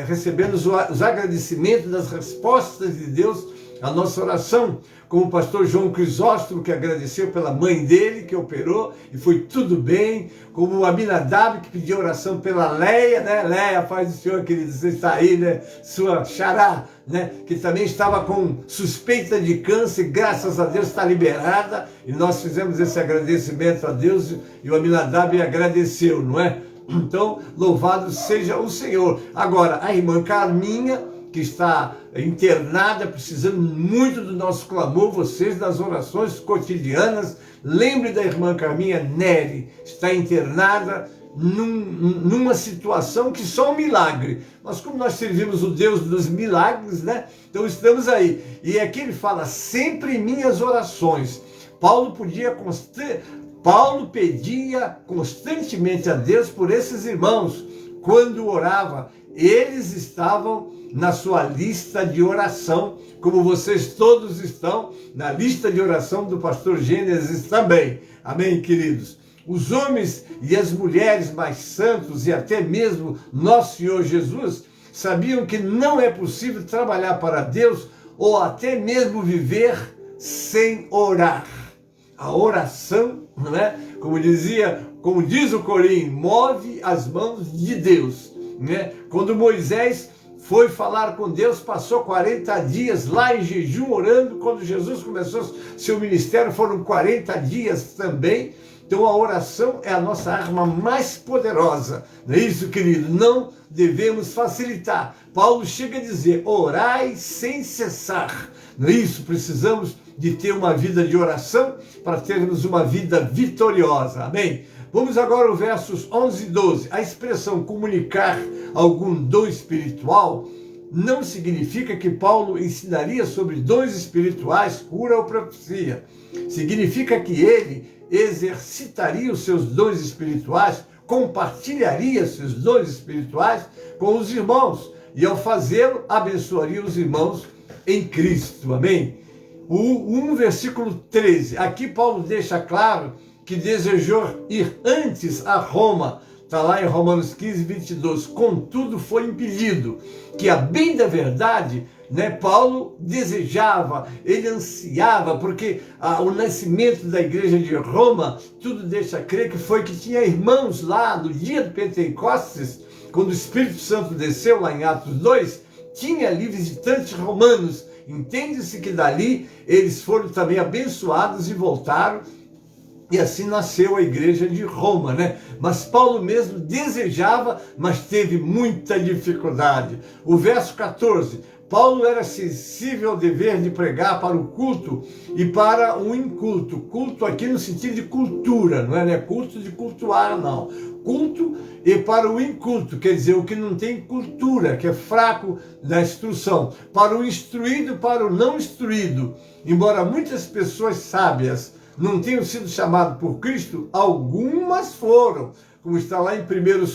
recebendo os agradecimentos das respostas de Deus à nossa oração, como o pastor João Crisóstomo, que agradeceu pela mãe dele, que operou, e foi tudo bem, como o Aminadab, que pediu oração pela Leia, né? Leia, paz do Senhor, querido, você está aí, né? Sua xará, né? Que também estava com suspeita de câncer, graças a Deus está liberada, e nós fizemos esse agradecimento a Deus, e o Aminadab agradeceu, não é? Então, louvado seja o Senhor. Agora, a irmã Carminha, que está internada, precisando muito do nosso clamor, vocês das orações cotidianas, lembre da irmã Carminha Nery, está internada numa situação que só um milagre, mas como nós servimos o Deus dos milagres, né? Então estamos aí, e aqui ele fala, sempre em minhas orações. Paulo pedia constantemente a Deus por esses irmãos, quando orava, eles estavam na sua lista de oração, como vocês todos estão na lista de oração do pastor Gênesis também. Amém, queridos? Os homens e as mulheres mais santos e até mesmo nosso Senhor Jesus sabiam que não é possível trabalhar para Deus ou até mesmo viver sem orar. A oração, não é? Como diz o Corim, move as mãos de Deus, né? Quando Moisés foi falar com Deus, passou 40 dias lá em jejum orando. Quando Jesus começou seu ministério, foram 40 dias também. Então a oração é a nossa arma mais poderosa. Não é isso, querido? Não devemos facilitar. Paulo chega a dizer, orai sem cessar. Não é isso? Precisamos de ter uma vida de oração para termos uma vida vitoriosa. Amém? Vamos agora ao versos 11 e 12. A expressão comunicar algum dom espiritual não significa que Paulo ensinaria sobre dons espirituais, cura ou profecia. Significa que ele exercitaria os seus dons espirituais, compartilharia seus dons espirituais com os irmãos e, ao fazê-lo, abençoaria os irmãos em Cristo. Amém? O versículo 13. Aqui Paulo deixa claro que desejou ir antes a Roma, está lá em Romanos 15, 22, contudo foi impedido, que a bem da verdade, né, Paulo desejava, ele ansiava, porque o nascimento da igreja de Roma, tudo deixa crer que foi que tinha irmãos lá no dia de Pentecostes, quando o Espírito Santo desceu lá em Atos 2, tinha ali visitantes romanos, entende-se que dali eles foram também abençoados e voltaram. E assim nasceu a igreja de Roma, né? Mas Paulo mesmo desejava, mas teve muita dificuldade. O verso 14, Paulo era sensível ao dever de pregar para o culto e para o inculto. Culto aqui no sentido de cultura, não é culto de cultuar, não. Culto e para o inculto, quer dizer, o que não tem cultura, que é fraco da instrução. Para o instruído, para o não instruído. Embora muitas pessoas sábias não tenham sido chamadas por Cristo, algumas foram. Como está lá em 1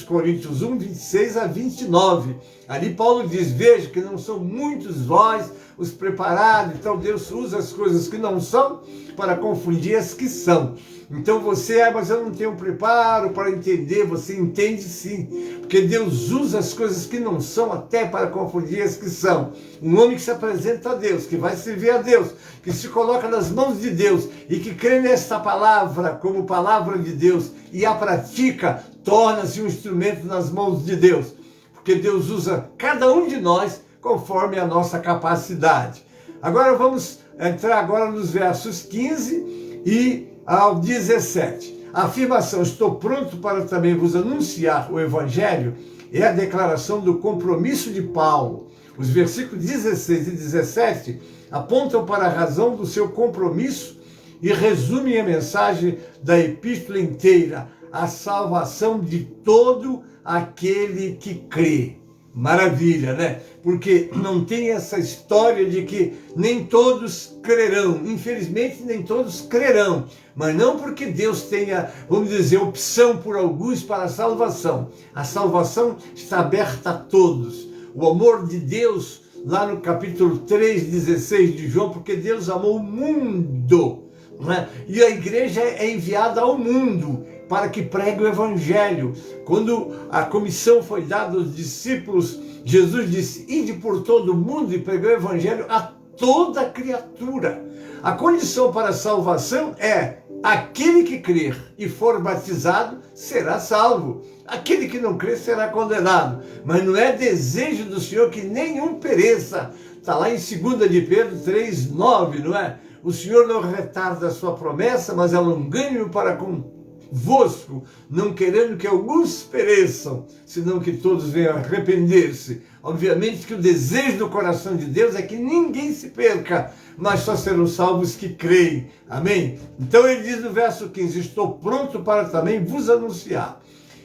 Coríntios 1, 26 a 29. Ali Paulo diz, veja que não são muitos vós os preparados, então Deus usa as coisas que não são para confundir as que são. Então você, mas eu não tenho preparo para entender, você entende sim, porque Deus usa as coisas que não são até para confundir as que são. Um homem que se apresenta a Deus, que vai servir a Deus, que se coloca nas mãos de Deus e que crê nesta palavra como palavra de Deus e a pratica, torna-se um instrumento nas mãos de Deus, porque Deus usa cada um de nós conforme a nossa capacidade. Agora vamos entrar agora nos versos 15 e ao 17. A afirmação, estou pronto para também vos anunciar o Evangelho, é a declaração do compromisso de Paulo. Os versículos 16 e 17 apontam para a razão do seu compromisso e resumem a mensagem da epístola inteira, a salvação de todo aquele que crê. Maravilha, né? Porque não tem essa história de que nem todos crerão. Infelizmente, nem todos crerão. Mas não porque Deus tenha, vamos dizer, opção por alguns para a salvação. A salvação está aberta a todos. O amor de Deus, lá no capítulo 3, 16 de João, porque Deus amou o mundo, né? E a igreja é enviada ao mundo para que pregue o Evangelho. Quando a comissão foi dada aos discípulos, Jesus disse, ide por todo o mundo e pregue o Evangelho a toda criatura. A condição para a salvação é aquele que crer e for batizado será salvo. Aquele que não crer será condenado. Mas não é desejo do Senhor que nenhum pereça. Está lá em 2 de Pedro 3, 9, não é? O Senhor não retarda a sua promessa, mas é longânimo para convosco, não querendo que alguns pereçam, senão que todos venham arrepender-se. Obviamente que o desejo do coração de Deus é que ninguém se perca, mas só serão salvos que creem. Amém? Então ele diz no verso 15, estou pronto para também vos anunciar.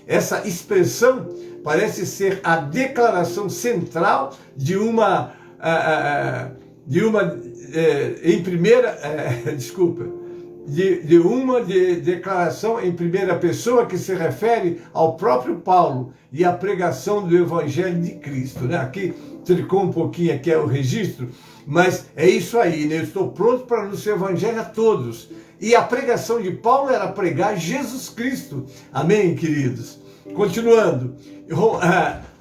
Essa expressão parece ser a declaração central de uma declaração em primeira pessoa que se refere ao próprio Paulo e à pregação do Evangelho de Cristo, né? Aqui tricou um pouquinho, aqui é o registro, mas é isso aí, né? Eu estou pronto para anunciar o Evangelho a todos. E a pregação de Paulo era pregar Jesus Cristo. Amém, queridos? Continuando,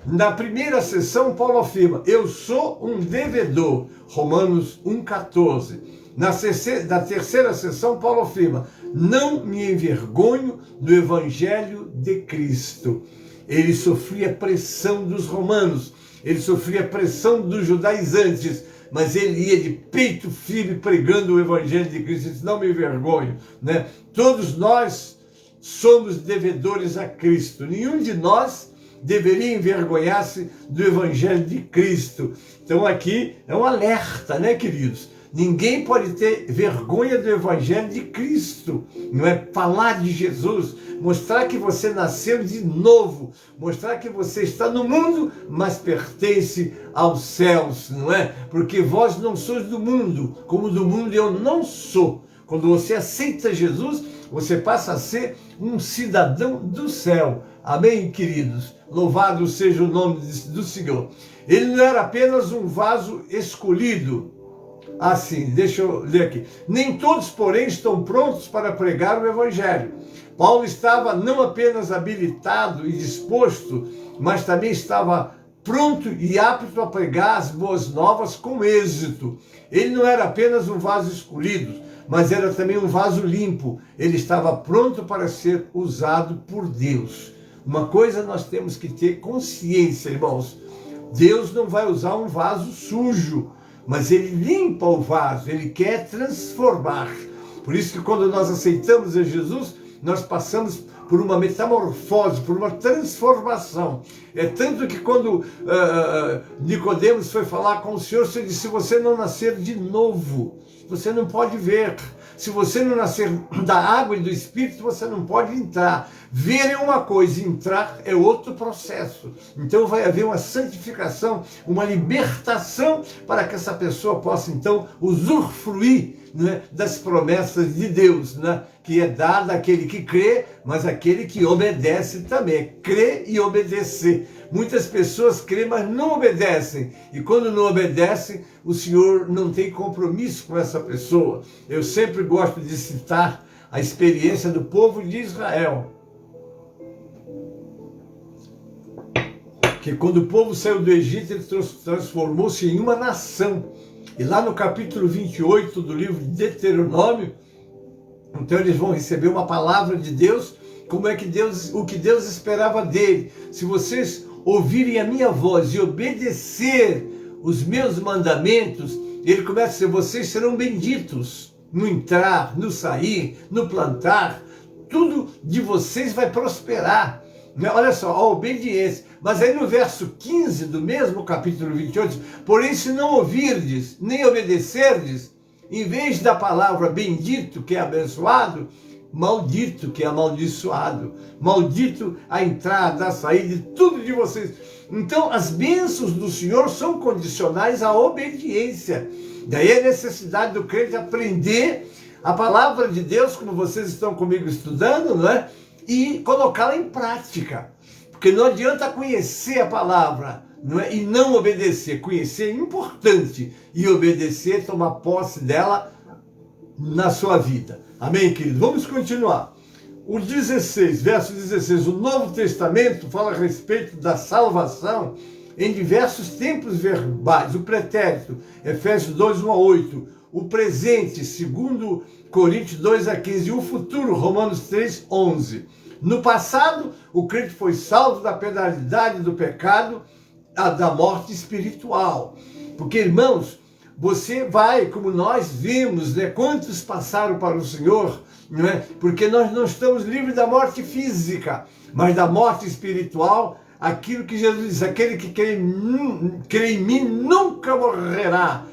na primeira sessão, Paulo afirma, eu sou um devedor, Romanos 1,14. Na terceira sessão, Paulo afirma, não me envergonho do Evangelho de Cristo. Ele sofria pressão dos romanos, ele sofria pressão dos judaizantes, mas ele ia de peito firme pregando o Evangelho de Cristo. Ele disse, não me envergonho, né? Todos nós somos devedores a Cristo. Nenhum de nós deveria envergonhar-se do Evangelho de Cristo. Então aqui é um alerta, né, queridos? Ninguém pode ter vergonha do Evangelho de Cristo. Não é falar de Jesus, mostrar que você nasceu de novo, mostrar que você está no mundo, mas pertence aos céus, não é? Porque vós não sois do mundo, como do mundo eu não sou. Quando você aceita Jesus, você passa a ser um cidadão do céu. Amém, queridos? Louvado seja o nome do Senhor. Ele não era apenas um vaso escolhido. Assim, deixa eu ler aqui. Nem todos, porém, estão prontos para pregar o Evangelho. Paulo estava não apenas habilitado e disposto, mas também estava pronto e apto a pregar as boas novas com êxito. Ele não era apenas um vaso escolhido, mas era também um vaso limpo. Ele estava pronto para ser usado por Deus. Uma coisa nós temos que ter consciência, irmãos. Deus não vai usar um vaso sujo, mas ele limpa o vaso, ele quer transformar. Por isso que quando nós aceitamos a Jesus, nós passamos por uma metamorfose, por uma transformação. É tanto que quando Nicodemos foi falar com o Senhor disse: se você não nascer de novo, você não pode ver. Se você não nascer da água e do Espírito, você não pode entrar. Ver é uma coisa, entrar é outro processo. Então vai haver uma santificação, uma libertação para que essa pessoa possa então usufruir, né, das promessas de Deus, né, que é dada àquele que crê, mas àquele que obedece também. É crer e obedecer. Muitas pessoas creem, mas não obedecem. E quando não obedecem, o Senhor não tem compromisso com essa pessoa. Eu sempre gosto de citar a experiência do povo de Israel. Que quando o povo saiu do Egito, ele transformou-se em uma nação. E lá no capítulo 28 do livro de Deuteronômio, então eles vão receber uma palavra de Deus, como é que o que Deus esperava dele. Se vocês ouvirem a minha voz e obedecer os meus mandamentos, ele começa a dizer: vocês serão benditos no entrar, no sair, no plantar, tudo de vocês vai prosperar. Olha só, a obediência. Mas aí no verso 15 do mesmo capítulo 28, porém se não ouvirdes, nem obedecerdes, em vez da palavra bendito, que é abençoado, maldito, que é amaldiçoado. Maldito a entrada, a saída de tudo de vocês. Então as bênçãos do Senhor são condicionais à obediência. Daí a necessidade do crente aprender a palavra de Deus, como vocês estão comigo estudando, não é? E colocá-la em prática. Porque não adianta conhecer a palavra, não é? E não obedecer. Conhecer é importante, e obedecer, tomar posse dela na sua vida. Amém, querido? Vamos continuar. O 16, verso 16, o Novo Testamento fala a respeito da salvação em diversos tempos verbais. O pretérito, Efésios 2, 1 a 8. O presente, 2 Coríntios 2 a 15. E o futuro, Romanos 3, 11. No passado, o crente foi salvo da penalidade do pecado, da morte espiritual. Porque, irmãos, você vai, como nós vimos, né? Quantos passaram para o Senhor, não é? Porque nós não estamos livres da morte física, mas da morte espiritual. Aquilo que Jesus diz: aquele que crê em mim nunca morrerá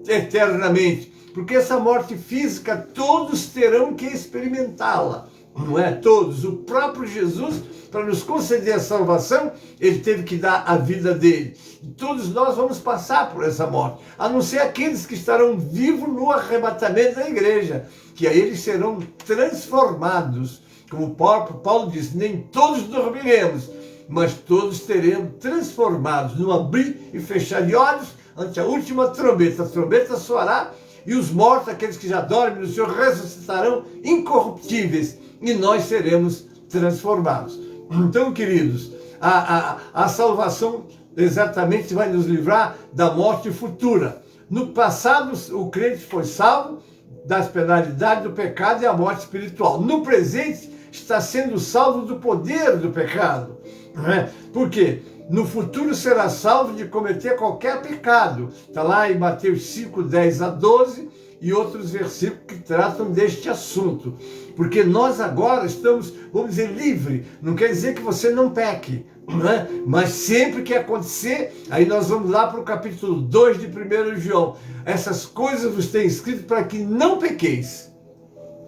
eternamente. Porque essa morte física todos terão que experimentá-la. Não é? Todos. O próprio Jesus, para nos conceder a salvação, ele teve que dar a vida dele. E todos nós vamos passar por essa morte, a não ser aqueles que estarão vivos no arrebatamento da igreja, que aí eles serão transformados. Como o próprio Paulo diz: nem todos dormiremos, mas todos teremos transformados no abrir e fechar de olhos ante a última trombeta. A trombeta soará e os mortos, aqueles que já dormem no Senhor, ressuscitarão incorruptíveis, e nós seremos transformados. Então, queridos, a salvação exatamente vai nos livrar da morte futura. No passado, o crente foi salvo das penalidades do pecado e a morte espiritual. No presente, está sendo salvo do poder do pecado. Não é? Por quê? No futuro será salvo de cometer qualquer pecado. Está lá em Mateus 5, 10 a 12 e outros versículos que tratam deste assunto. Porque nós agora estamos, vamos dizer, livres. Não quer dizer que você não peque, não é? Mas sempre que acontecer, aí nós vamos lá para o capítulo 2 de 1 João. Essas coisas vos têm escrito para que não pequeis.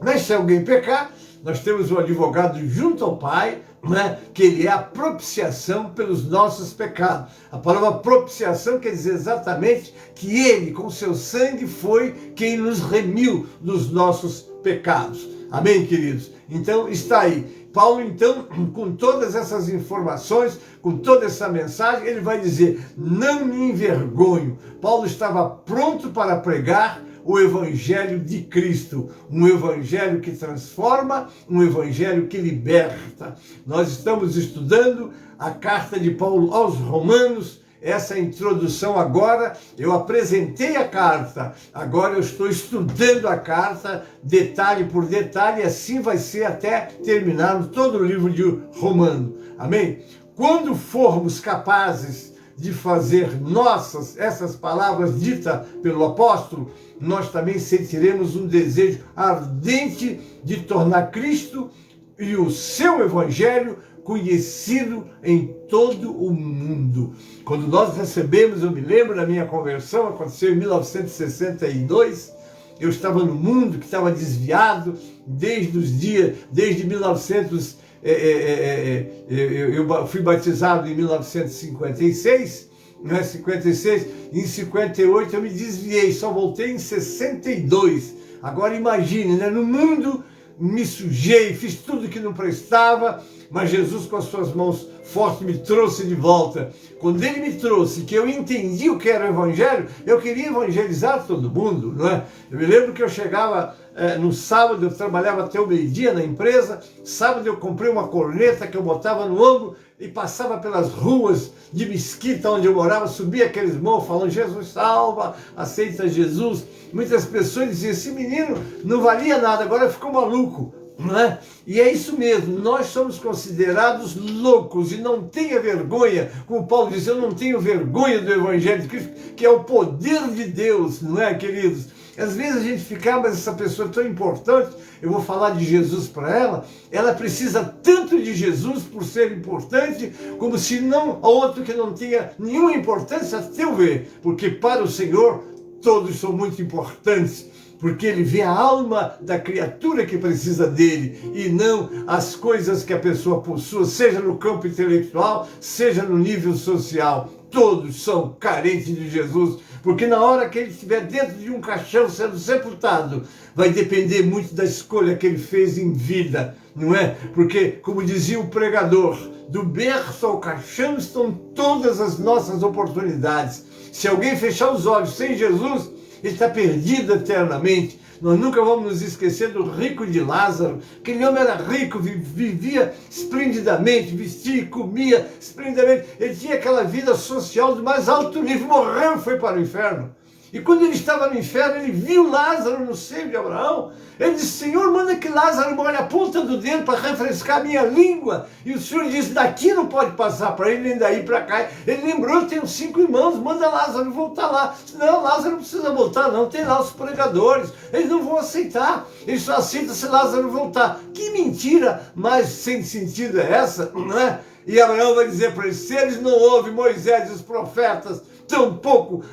Mas se alguém pecar, nós temos um advogado junto ao Pai, né, que ele é a propiciação pelos nossos pecados. A palavra propiciação quer dizer exatamente que ele, com seu sangue, foi quem nos remiu dos nossos pecados. Amém, queridos? Então, está aí. Paulo, então, com todas essas informações, com toda essa mensagem, ele vai dizer: não me envergonho. Paulo estava pronto para pregar o Evangelho de Cristo, um Evangelho que transforma, um Evangelho que liberta. Nós estamos estudando a carta de Paulo aos Romanos. Essa introdução agora, eu apresentei a carta, agora eu estou estudando a carta, detalhe por detalhe, e assim vai ser até terminarmos todo o livro de Romanos. Amém? Quando formos capazes de fazer nossas essas palavras ditas pelo apóstolo, nós também sentiremos um desejo ardente de tornar Cristo e o seu evangelho conhecido em todo o mundo. Quando nós recebemos, eu me lembro da minha conversão, aconteceu em 1962, eu estava no mundo que estava desviado desde 1900, eu fui batizado em 1956, não é 56, em 58 eu me desviei, só voltei em 62. Agora imagine, né? No mundo me sujei, fiz tudo que não prestava, mas Jesus com as suas mãos fortes me trouxe de volta. Quando ele me trouxe, que eu entendi o que era o evangelho, eu queria evangelizar todo mundo, não é? Eu me lembro que eu chegava no sábado, eu trabalhava até o meio-dia na empresa, sábado eu comprei uma corneta que eu botava no ombro e passava pelas ruas de Mesquita, onde eu morava, subia aqueles morros falando, Jesus salva, aceita Jesus. Muitas pessoas diziam, esse menino não valia nada, agora ficou maluco. Não é? E é isso mesmo, nós somos considerados loucos e não tenha vergonha, como Paulo diz, eu não tenho vergonha do Evangelho de Cristo, que é o poder de Deus, não é, queridos? Às vezes a gente fica, mas essa pessoa é tão importante, eu vou falar de Jesus para ela precisa tanto de Jesus por ser importante, como se não outro que não tenha nenhuma importância, a teu ver, porque para o Senhor todos são muito importantes, porque ele vê a alma da criatura que precisa dele e não as coisas que a pessoa possua, seja no campo intelectual, seja no nível social. Todos são carentes de Jesus, porque na hora que ele estiver dentro de um caixão sendo sepultado, vai depender muito da escolha que ele fez em vida, não é? Porque, como dizia o pregador, do berço ao caixão estão todas as nossas oportunidades. Se alguém fechar os olhos sem Jesus, ele está perdido eternamente. Nós nunca vamos nos esquecer do rico de Lázaro. Aquele homem era rico, vivia esplendidamente, vestia e comia esplendidamente. Ele tinha aquela vida social do mais alto nível, morreu e foi para o inferno. E quando ele estava no inferno, ele viu Lázaro no seio de Abraão. Ele disse, Senhor, manda que Lázaro molhe a ponta do dedo para refrescar a minha língua. E o Senhor disse, daqui não pode passar para ele, nem daí para cá. Ele lembrou, eu tenho 5 irmãos, manda Lázaro voltar lá. Não, Lázaro não precisa voltar não, tem lá os pregadores. Eles não vão aceitar, eles só aceitam se Lázaro voltar. Que mentira mais sem sentido é essa, não é? E Abraão vai dizer para eles, se eles não ouvem Moisés e os profetas, tampouco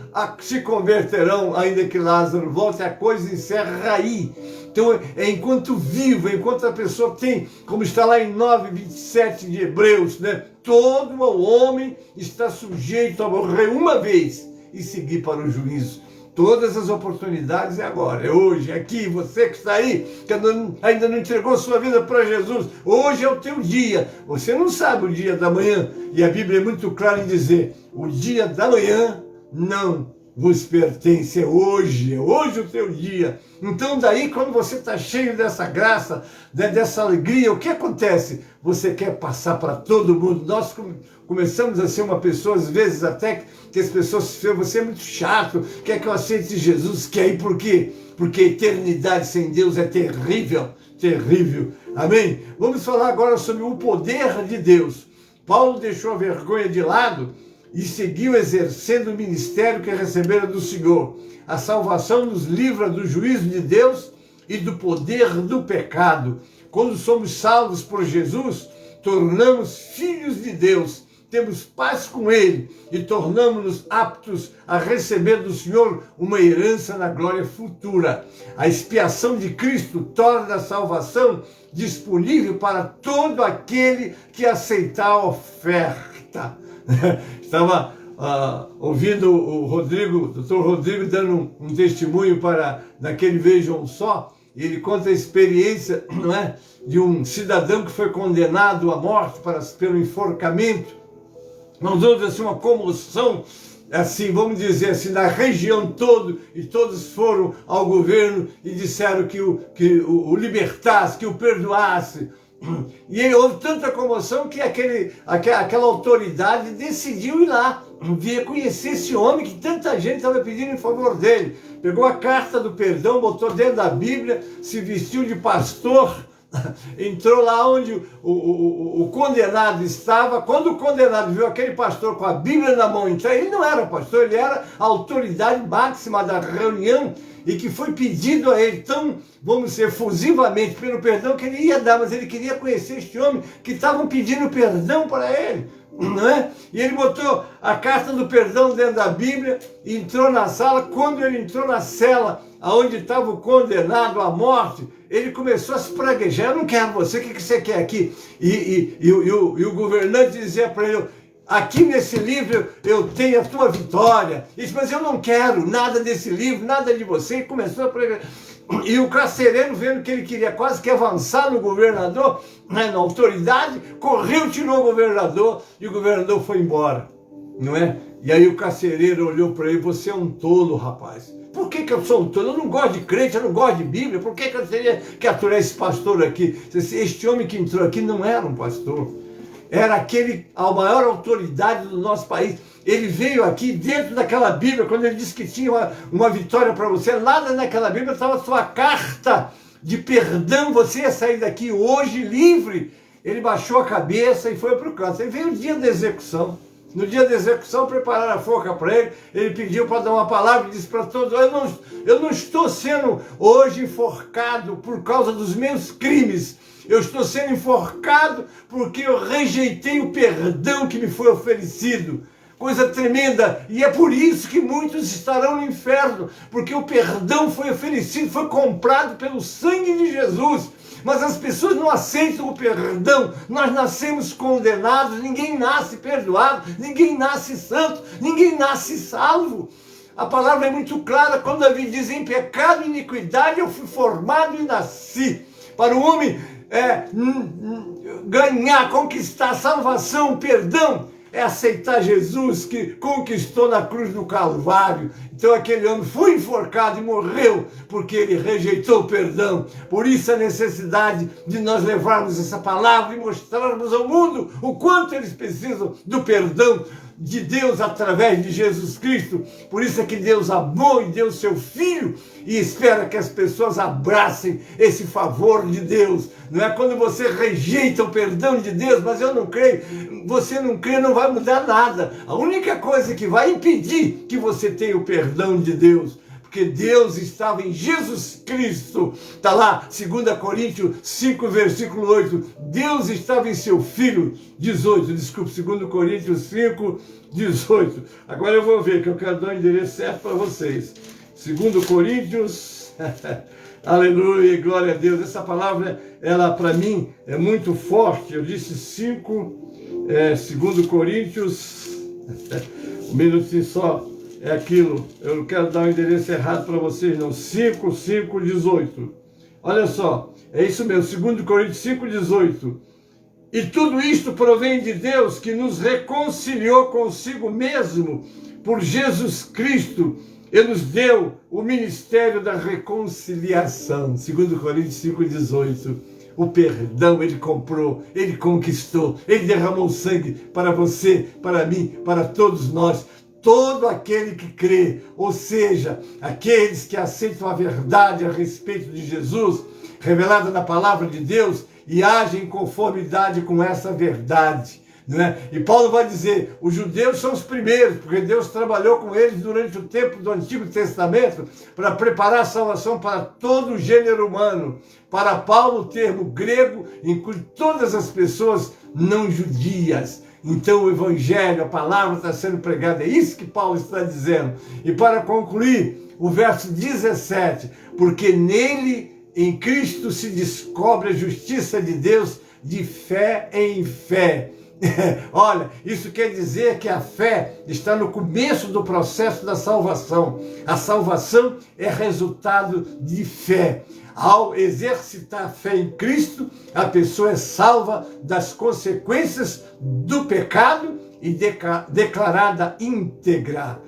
se converterão, ainda que Lázaro volte, a coisa encerra aí. Então, enquanto vivo, enquanto a pessoa tem, como está lá em 9:27 de Hebreus, né? Todo o homem está sujeito a morrer uma vez e seguir para o juízo. Todas as oportunidades é agora, é hoje, é aqui, você que está aí, que ainda não entregou sua vida para Jesus, hoje é o teu dia, você não sabe o dia da manhã, e a Bíblia é muito clara em dizer, o dia da manhã não vos pertence, é hoje o teu dia. Então daí quando você está cheio dessa graça, dessa alegria, o que acontece? Você quer passar para todo mundo. Nós começamos a ser uma pessoa, às vezes até que as pessoas se falam, você é muito chato, quer que eu aceite Jesus, quer ir por quê? Porque a eternidade sem Deus é terrível, terrível. Amém? Vamos falar agora sobre o poder de Deus. Paulo deixou a vergonha de lado e seguiu exercendo o ministério que recebera do Senhor. A salvação nos livra do juízo de Deus e do poder do pecado. Quando somos salvos por Jesus, tornamos filhos de Deus, temos paz com Ele e tornamos-nos aptos a receber do Senhor uma herança na glória futura. A expiação de Cristo torna a salvação disponível para todo aquele que aceitar a oferta. Estava ouvindo o Rodrigo, Dr. Rodrigo, dando um testemunho naquele Vejam Só, e ele conta a experiência, não é, de um cidadão que foi condenado à morte pelo enforcamento. Nós vemos assim uma comoção, assim, vamos dizer assim, na região toda, e todos foram ao governo e disseram que o libertasse, que o perdoasse. E houve tanta comoção que aquela autoridade decidiu ir lá, vir conhecer esse homem que tanta gente estava pedindo em favor dele. Pegou a carta do perdão, botou dentro da Bíblia, se vestiu de pastor, entrou lá onde o condenado estava. Quando o condenado viu aquele pastor com a Bíblia na mão entrar, ele não era pastor, ele era a autoridade máxima da reunião, e que foi pedido a ele tão, vamos dizer, efusivamente pelo perdão que ele ia dar, mas ele queria conhecer este homem que estavam pedindo perdão para ele, não é? E ele botou a carta do perdão dentro da Bíblia, entrou na sala. Quando ele entrou na cela onde estava o condenado à morte, ele começou a se praguejar: eu não quero você, o que você quer aqui? E o governante dizia para ele: aqui nesse livro eu tenho a tua vitória. Ele disse: mas eu não quero nada desse livro, nada de você. E começou a pregar. E o carcereiro, vendo que ele queria quase que avançar no governador, né, na autoridade, correu, tirou o governador, e o governador foi embora, não é? E aí o carcereiro olhou para ele: você é um tolo, rapaz. Por que eu sou um tolo? Eu não gosto de crente, eu não gosto de Bíblia. Por que eu teria que aturar esse pastor aqui? Este homem que entrou aqui não era um pastor. Era a maior autoridade do nosso país. Ele veio aqui dentro daquela Bíblia, quando ele disse que tinha uma vitória para você, lá naquela Bíblia estava a sua carta de perdão. Você ia sair daqui hoje livre. Ele baixou a cabeça e foi para o canto. Aí veio o dia da execução. No dia da execução, prepararam a forca para ele. Ele pediu para dar uma palavra e disse para todos: eu não estou sendo hoje enforcado por causa dos meus crimes. Eu estou sendo enforcado porque eu rejeitei o perdão que me foi oferecido. Coisa tremenda. E é por isso que muitos estarão no inferno, porque o perdão foi oferecido, foi comprado pelo sangue de Jesus. Mas as pessoas não aceitam o perdão. Nós nascemos condenados, ninguém nasce perdoado, ninguém nasce santo, ninguém nasce salvo. A palavra é muito clara quando Davi diz: em pecado e iniquidade eu fui formado e nasci. Para o homem ganhar, conquistar a salvação, o perdão, é aceitar Jesus, que conquistou na cruz do Calvário. Então aquele homem foi enforcado e morreu porque ele rejeitou o perdão. Por isso a necessidade de nós levarmos essa palavra e mostrarmos ao mundo o quanto eles precisam do perdão de Deus através de Jesus Cristo. Por isso é que Deus amou e deu seu Filho, e espera que as pessoas abracem esse favor de Deus. Não é quando você rejeita o perdão de Deus: mas eu não creio. Você não crê, não vai mudar nada. A única coisa que vai impedir que você tenha o perdão de Deus, porque Deus estava em Jesus Cristo. Está lá, 2 Coríntios 5, versículo 8. Deus estava em seu Filho. 2 Coríntios 5, 18. Agora eu vou ver, que eu quero dar o endereço certo para vocês. 2 Coríntios, aleluia, glória a Deus. Essa palavra, ela para mim é muito forte. Eu disse 2 Coríntios, um minutinho só. É aquilo, eu não quero dar o endereço errado para vocês, não. 5, 18. Olha só, é isso mesmo, 2 Coríntios 5, 18. E tudo isto provém de Deus, que nos reconciliou consigo mesmo por Jesus Cristo e nos deu o ministério da reconciliação. 2 Coríntios 5, 18. O perdão ele comprou, ele conquistou, ele derramou sangue para você, para mim, para todos nós. Todo aquele que crê, ou seja, aqueles que aceitam a verdade a respeito de Jesus, revelada na palavra de Deus, e agem em conformidade com essa verdade. Não é? E Paulo vai dizer: os judeus são os primeiros, porque Deus trabalhou com eles durante o tempo do Antigo Testamento para preparar a salvação para todo o gênero humano. Para Paulo, o termo grego inclui todas as pessoas não judias. Então o Evangelho, a palavra está sendo pregada, é isso que Paulo está dizendo. E para concluir, o verso 17: porque nele, em Cristo, se descobre a justiça de Deus de fé em fé. Olha, isso quer dizer que a fé está no começo do processo da salvação. A salvação é resultado de fé. Ao exercitar a fé em Cristo, a pessoa é salva das consequências do pecado e declarada íntegra.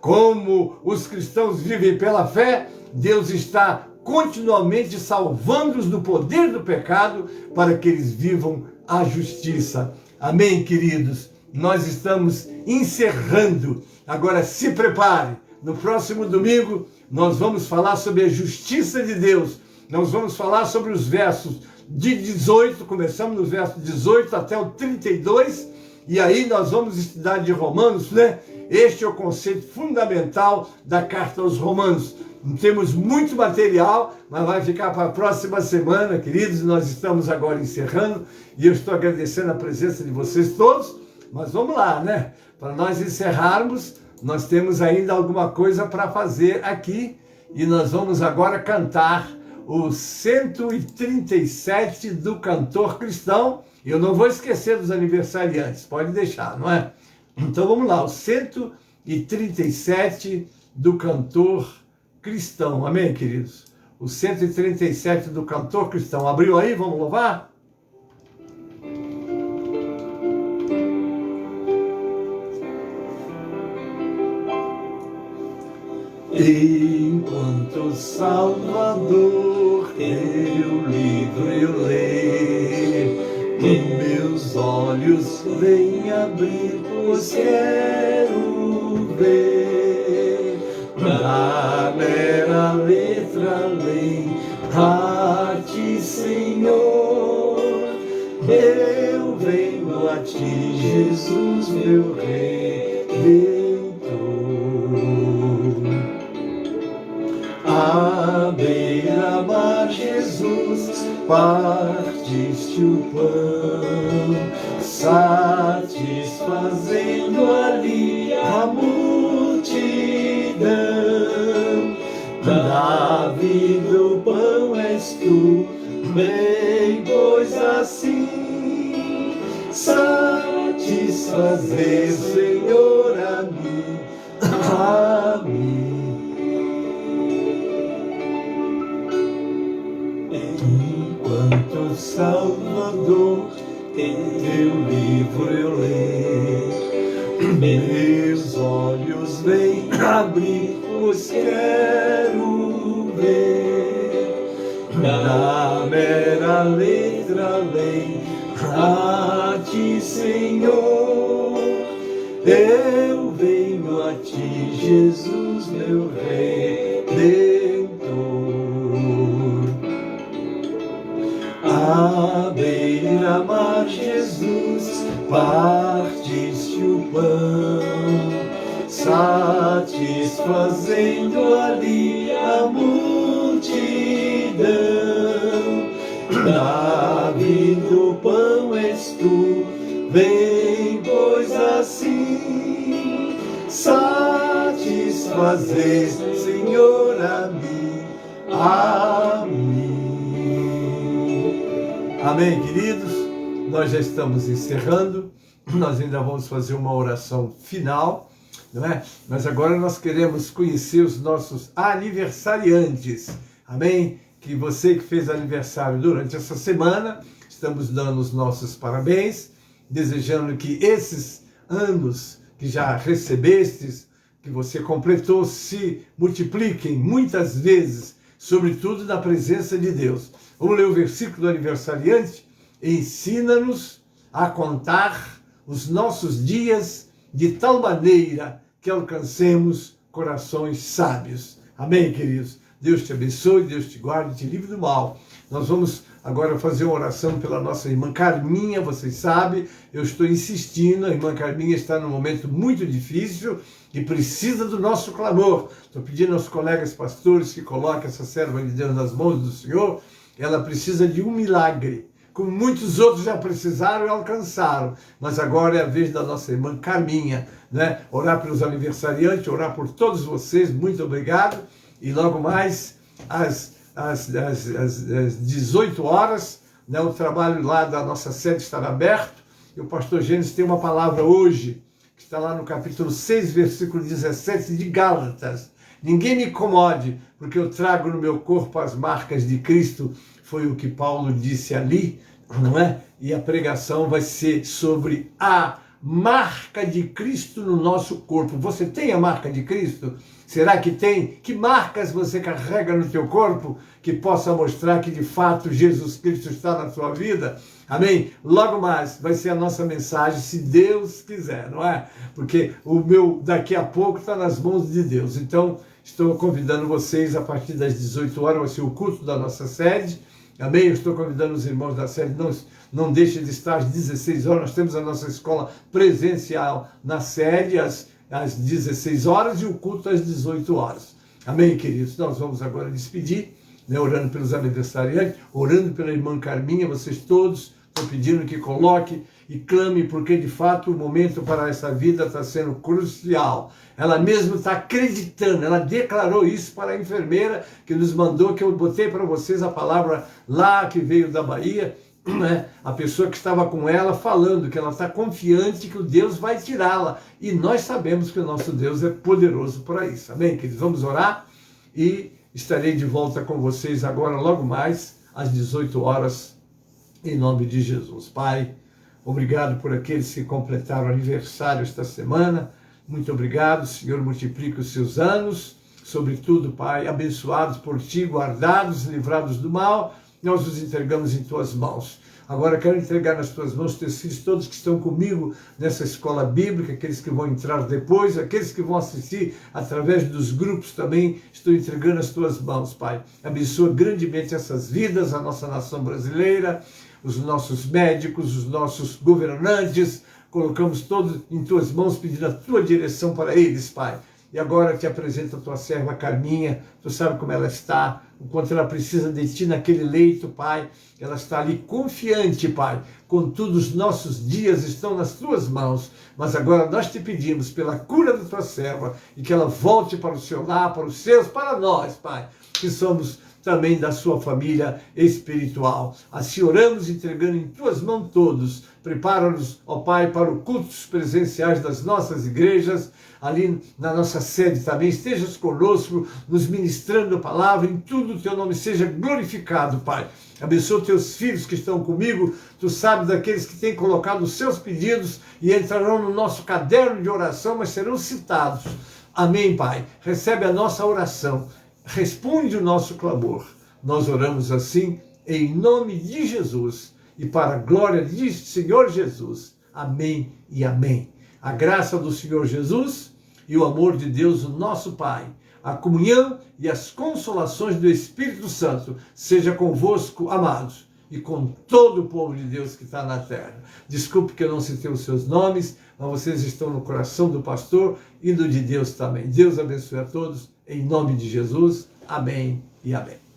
Como os cristãos vivem pela fé, Deus está continuamente salvando-os do poder do pecado para que eles vivam a justiça. Amém, queridos? Nós estamos encerrando. Agora se prepare. No próximo domingo nós vamos falar sobre a justiça de Deus. Nós vamos falar sobre os versos de 18, começamos no verso 18 até o 32, e aí nós vamos estudar de Romanos, né? Este é o conceito fundamental da carta aos Romanos. Temos muito material, mas vai ficar para a próxima semana, queridos. Nós estamos agora encerrando e eu estou agradecendo a presença de vocês todos. Mas vamos lá, né? Para nós encerrarmos, nós temos ainda alguma coisa para fazer aqui e nós vamos agora cantar o 137 do Cantor Cristão. Eu não vou esquecer dos aniversariantes, pode deixar, não é? Então vamos lá, o 137 do Cantor Cristão. Amém, queridos? O 137 do Cantor Cristão. Abriu aí? Vamos louvar? Enquanto Salvador teu livro eu leio, meus olhos vêm abrir, pois quero ver da mera letra lei a ti, Senhor. Eu venho a ti, Jesus, meu Redentor. À beira-mar, Jesus, partiste o pão, satisfazendo ali a multidão. Da vida o pão és tu, bem, pois assim satisfazer, Senhor, a mim, a mim. Enquanto Salvador teu livro eu leio, meus olhos vêm abrir, pois quero ver na mera letra lei a ti, Senhor. Eu venho a ti, Jesus, meu Redentor. À beira-mar, Jesus, partiste o pão, satisfazendo ali a multidão. Da vida o pão és tu, vem, pois assim satisfazer, Senhor, a mim, a mim. Amém, queridos? Nós já estamos encerrando, nós ainda vamos fazer uma oração final, não é? Mas agora nós queremos conhecer os nossos aniversariantes, amém? Que você que fez aniversário durante essa semana, estamos dando os nossos parabéns, desejando que esses anos que já recebestes, que você completou, se multipliquem muitas vezes, sobretudo na presença de Deus. Vamos ler o versículo do aniversariante? Ensina-nos a contar os nossos dias de tal maneira que alcancemos corações sábios. Amém, queridos? Deus te abençoe, Deus te guarde, te livre do mal. Nós vamos agora fazer uma oração pela nossa irmã Carminha. Vocês sabem, eu estou insistindo, a irmã Carminha está num momento muito difícil e precisa do nosso clamor. Estou pedindo aos colegas pastores que coloquem essa serva de Deus nas mãos do Senhor. Ela precisa de um milagre, como muitos outros já precisaram e alcançaram. Mas agora é a vez da nossa irmã Carminha, né? Orar pelos aniversariantes, orar por todos vocês. Muito obrigado. E logo mais, às 18 horas, né, o trabalho lá da nossa sede estará aberto. E o pastor Gênesis tem uma palavra hoje, que está lá no capítulo 6, versículo 17 de Gálatas. Ninguém me incomode, porque eu trago no meu corpo as marcas de Cristo. Foi o que Paulo disse ali, não é? E a pregação vai ser sobre a marca de Cristo no nosso corpo. Você tem a marca de Cristo? Será que tem? Que marcas você carrega no teu corpo que possa mostrar que de fato Jesus Cristo está na sua vida? Amém? Logo mais vai ser a nossa mensagem, se Deus quiser, não é? Porque o meu daqui a pouco está nas mãos de Deus. Então, estou convidando vocês a partir das 18 horas, vai ser o culto da nossa sede. Amém? Eu estou convidando os irmãos da sede, não deixe de estar às 16 horas, nós temos a nossa escola presencial na sede às 16 horas e o culto às 18 horas. Amém, queridos? Nós vamos agora despedir, né, orando pelos aniversariantes, orando pela irmã Carminha, vocês todos estão pedindo que coloque e clame, porque de fato o momento para essa vida está sendo crucial. Ela mesma está acreditando, ela declarou isso para a enfermeira que nos mandou, que eu botei para vocês a palavra lá que veio da Bahia, né? A pessoa que estava com ela falando que ela está confiante que o Deus vai tirá-la. E nós sabemos que o nosso Deus é poderoso para isso. Amém, queridos? Vamos orar e estarei de volta com vocês agora, logo mais, às 18 horas, em nome de Jesus. Pai, obrigado por aqueles que completaram aniversário esta semana. Muito obrigado, Senhor, multiplique os seus anos, sobretudo, Pai, abençoados por Ti, guardados, livrados do mal, nós os entregamos em Tuas mãos. Agora quero entregar nas Tuas mãos teus filhos, todos que estão comigo nessa escola bíblica, aqueles que vão entrar depois, aqueles que vão assistir através dos grupos também, estou entregando nas Tuas mãos, Pai. Abençoa grandemente essas vidas, a nossa nação brasileira, os nossos médicos, os nossos governantes, colocamos todos em Tuas mãos, pedindo a Tua direção para eles, Pai. E agora te apresento a Tua serva Carminha, Tu sabe como ela está, o quanto ela precisa de Ti naquele leito, Pai. Ela está ali confiante, Pai. Contudo, os nossos dias estão nas Tuas mãos, mas agora nós te pedimos pela cura da Tua serva e que ela volte para o seu lar, para os seus, para nós, Pai, que somos também da sua família espiritual. Assim oramos, entregando em Tuas mãos todos. Prepara-nos, ó Pai, para os cultos presenciais das nossas igrejas, ali na nossa sede também. Estejas conosco, nos ministrando a palavra, em tudo o Teu nome seja glorificado, Pai. Abençoa Teus filhos que estão comigo, Tu sabes daqueles que têm colocado os seus pedidos e entrarão no nosso caderno de oração, mas serão citados. Amém, Pai. Recebe a nossa oração. Responde o nosso clamor. Nós oramos assim, em nome de Jesus e para a glória de Senhor Jesus. Amém e amém. A graça do Senhor Jesus e o amor de Deus, o nosso Pai, a comunhão e as consolações do Espírito Santo seja convosco, amados, e com todo o povo de Deus que está na terra. Desculpe que eu não citei os seus nomes, mas vocês estão no coração do pastor e do de Deus também. Deus abençoe a todos. Em nome de Jesus, amém e amém.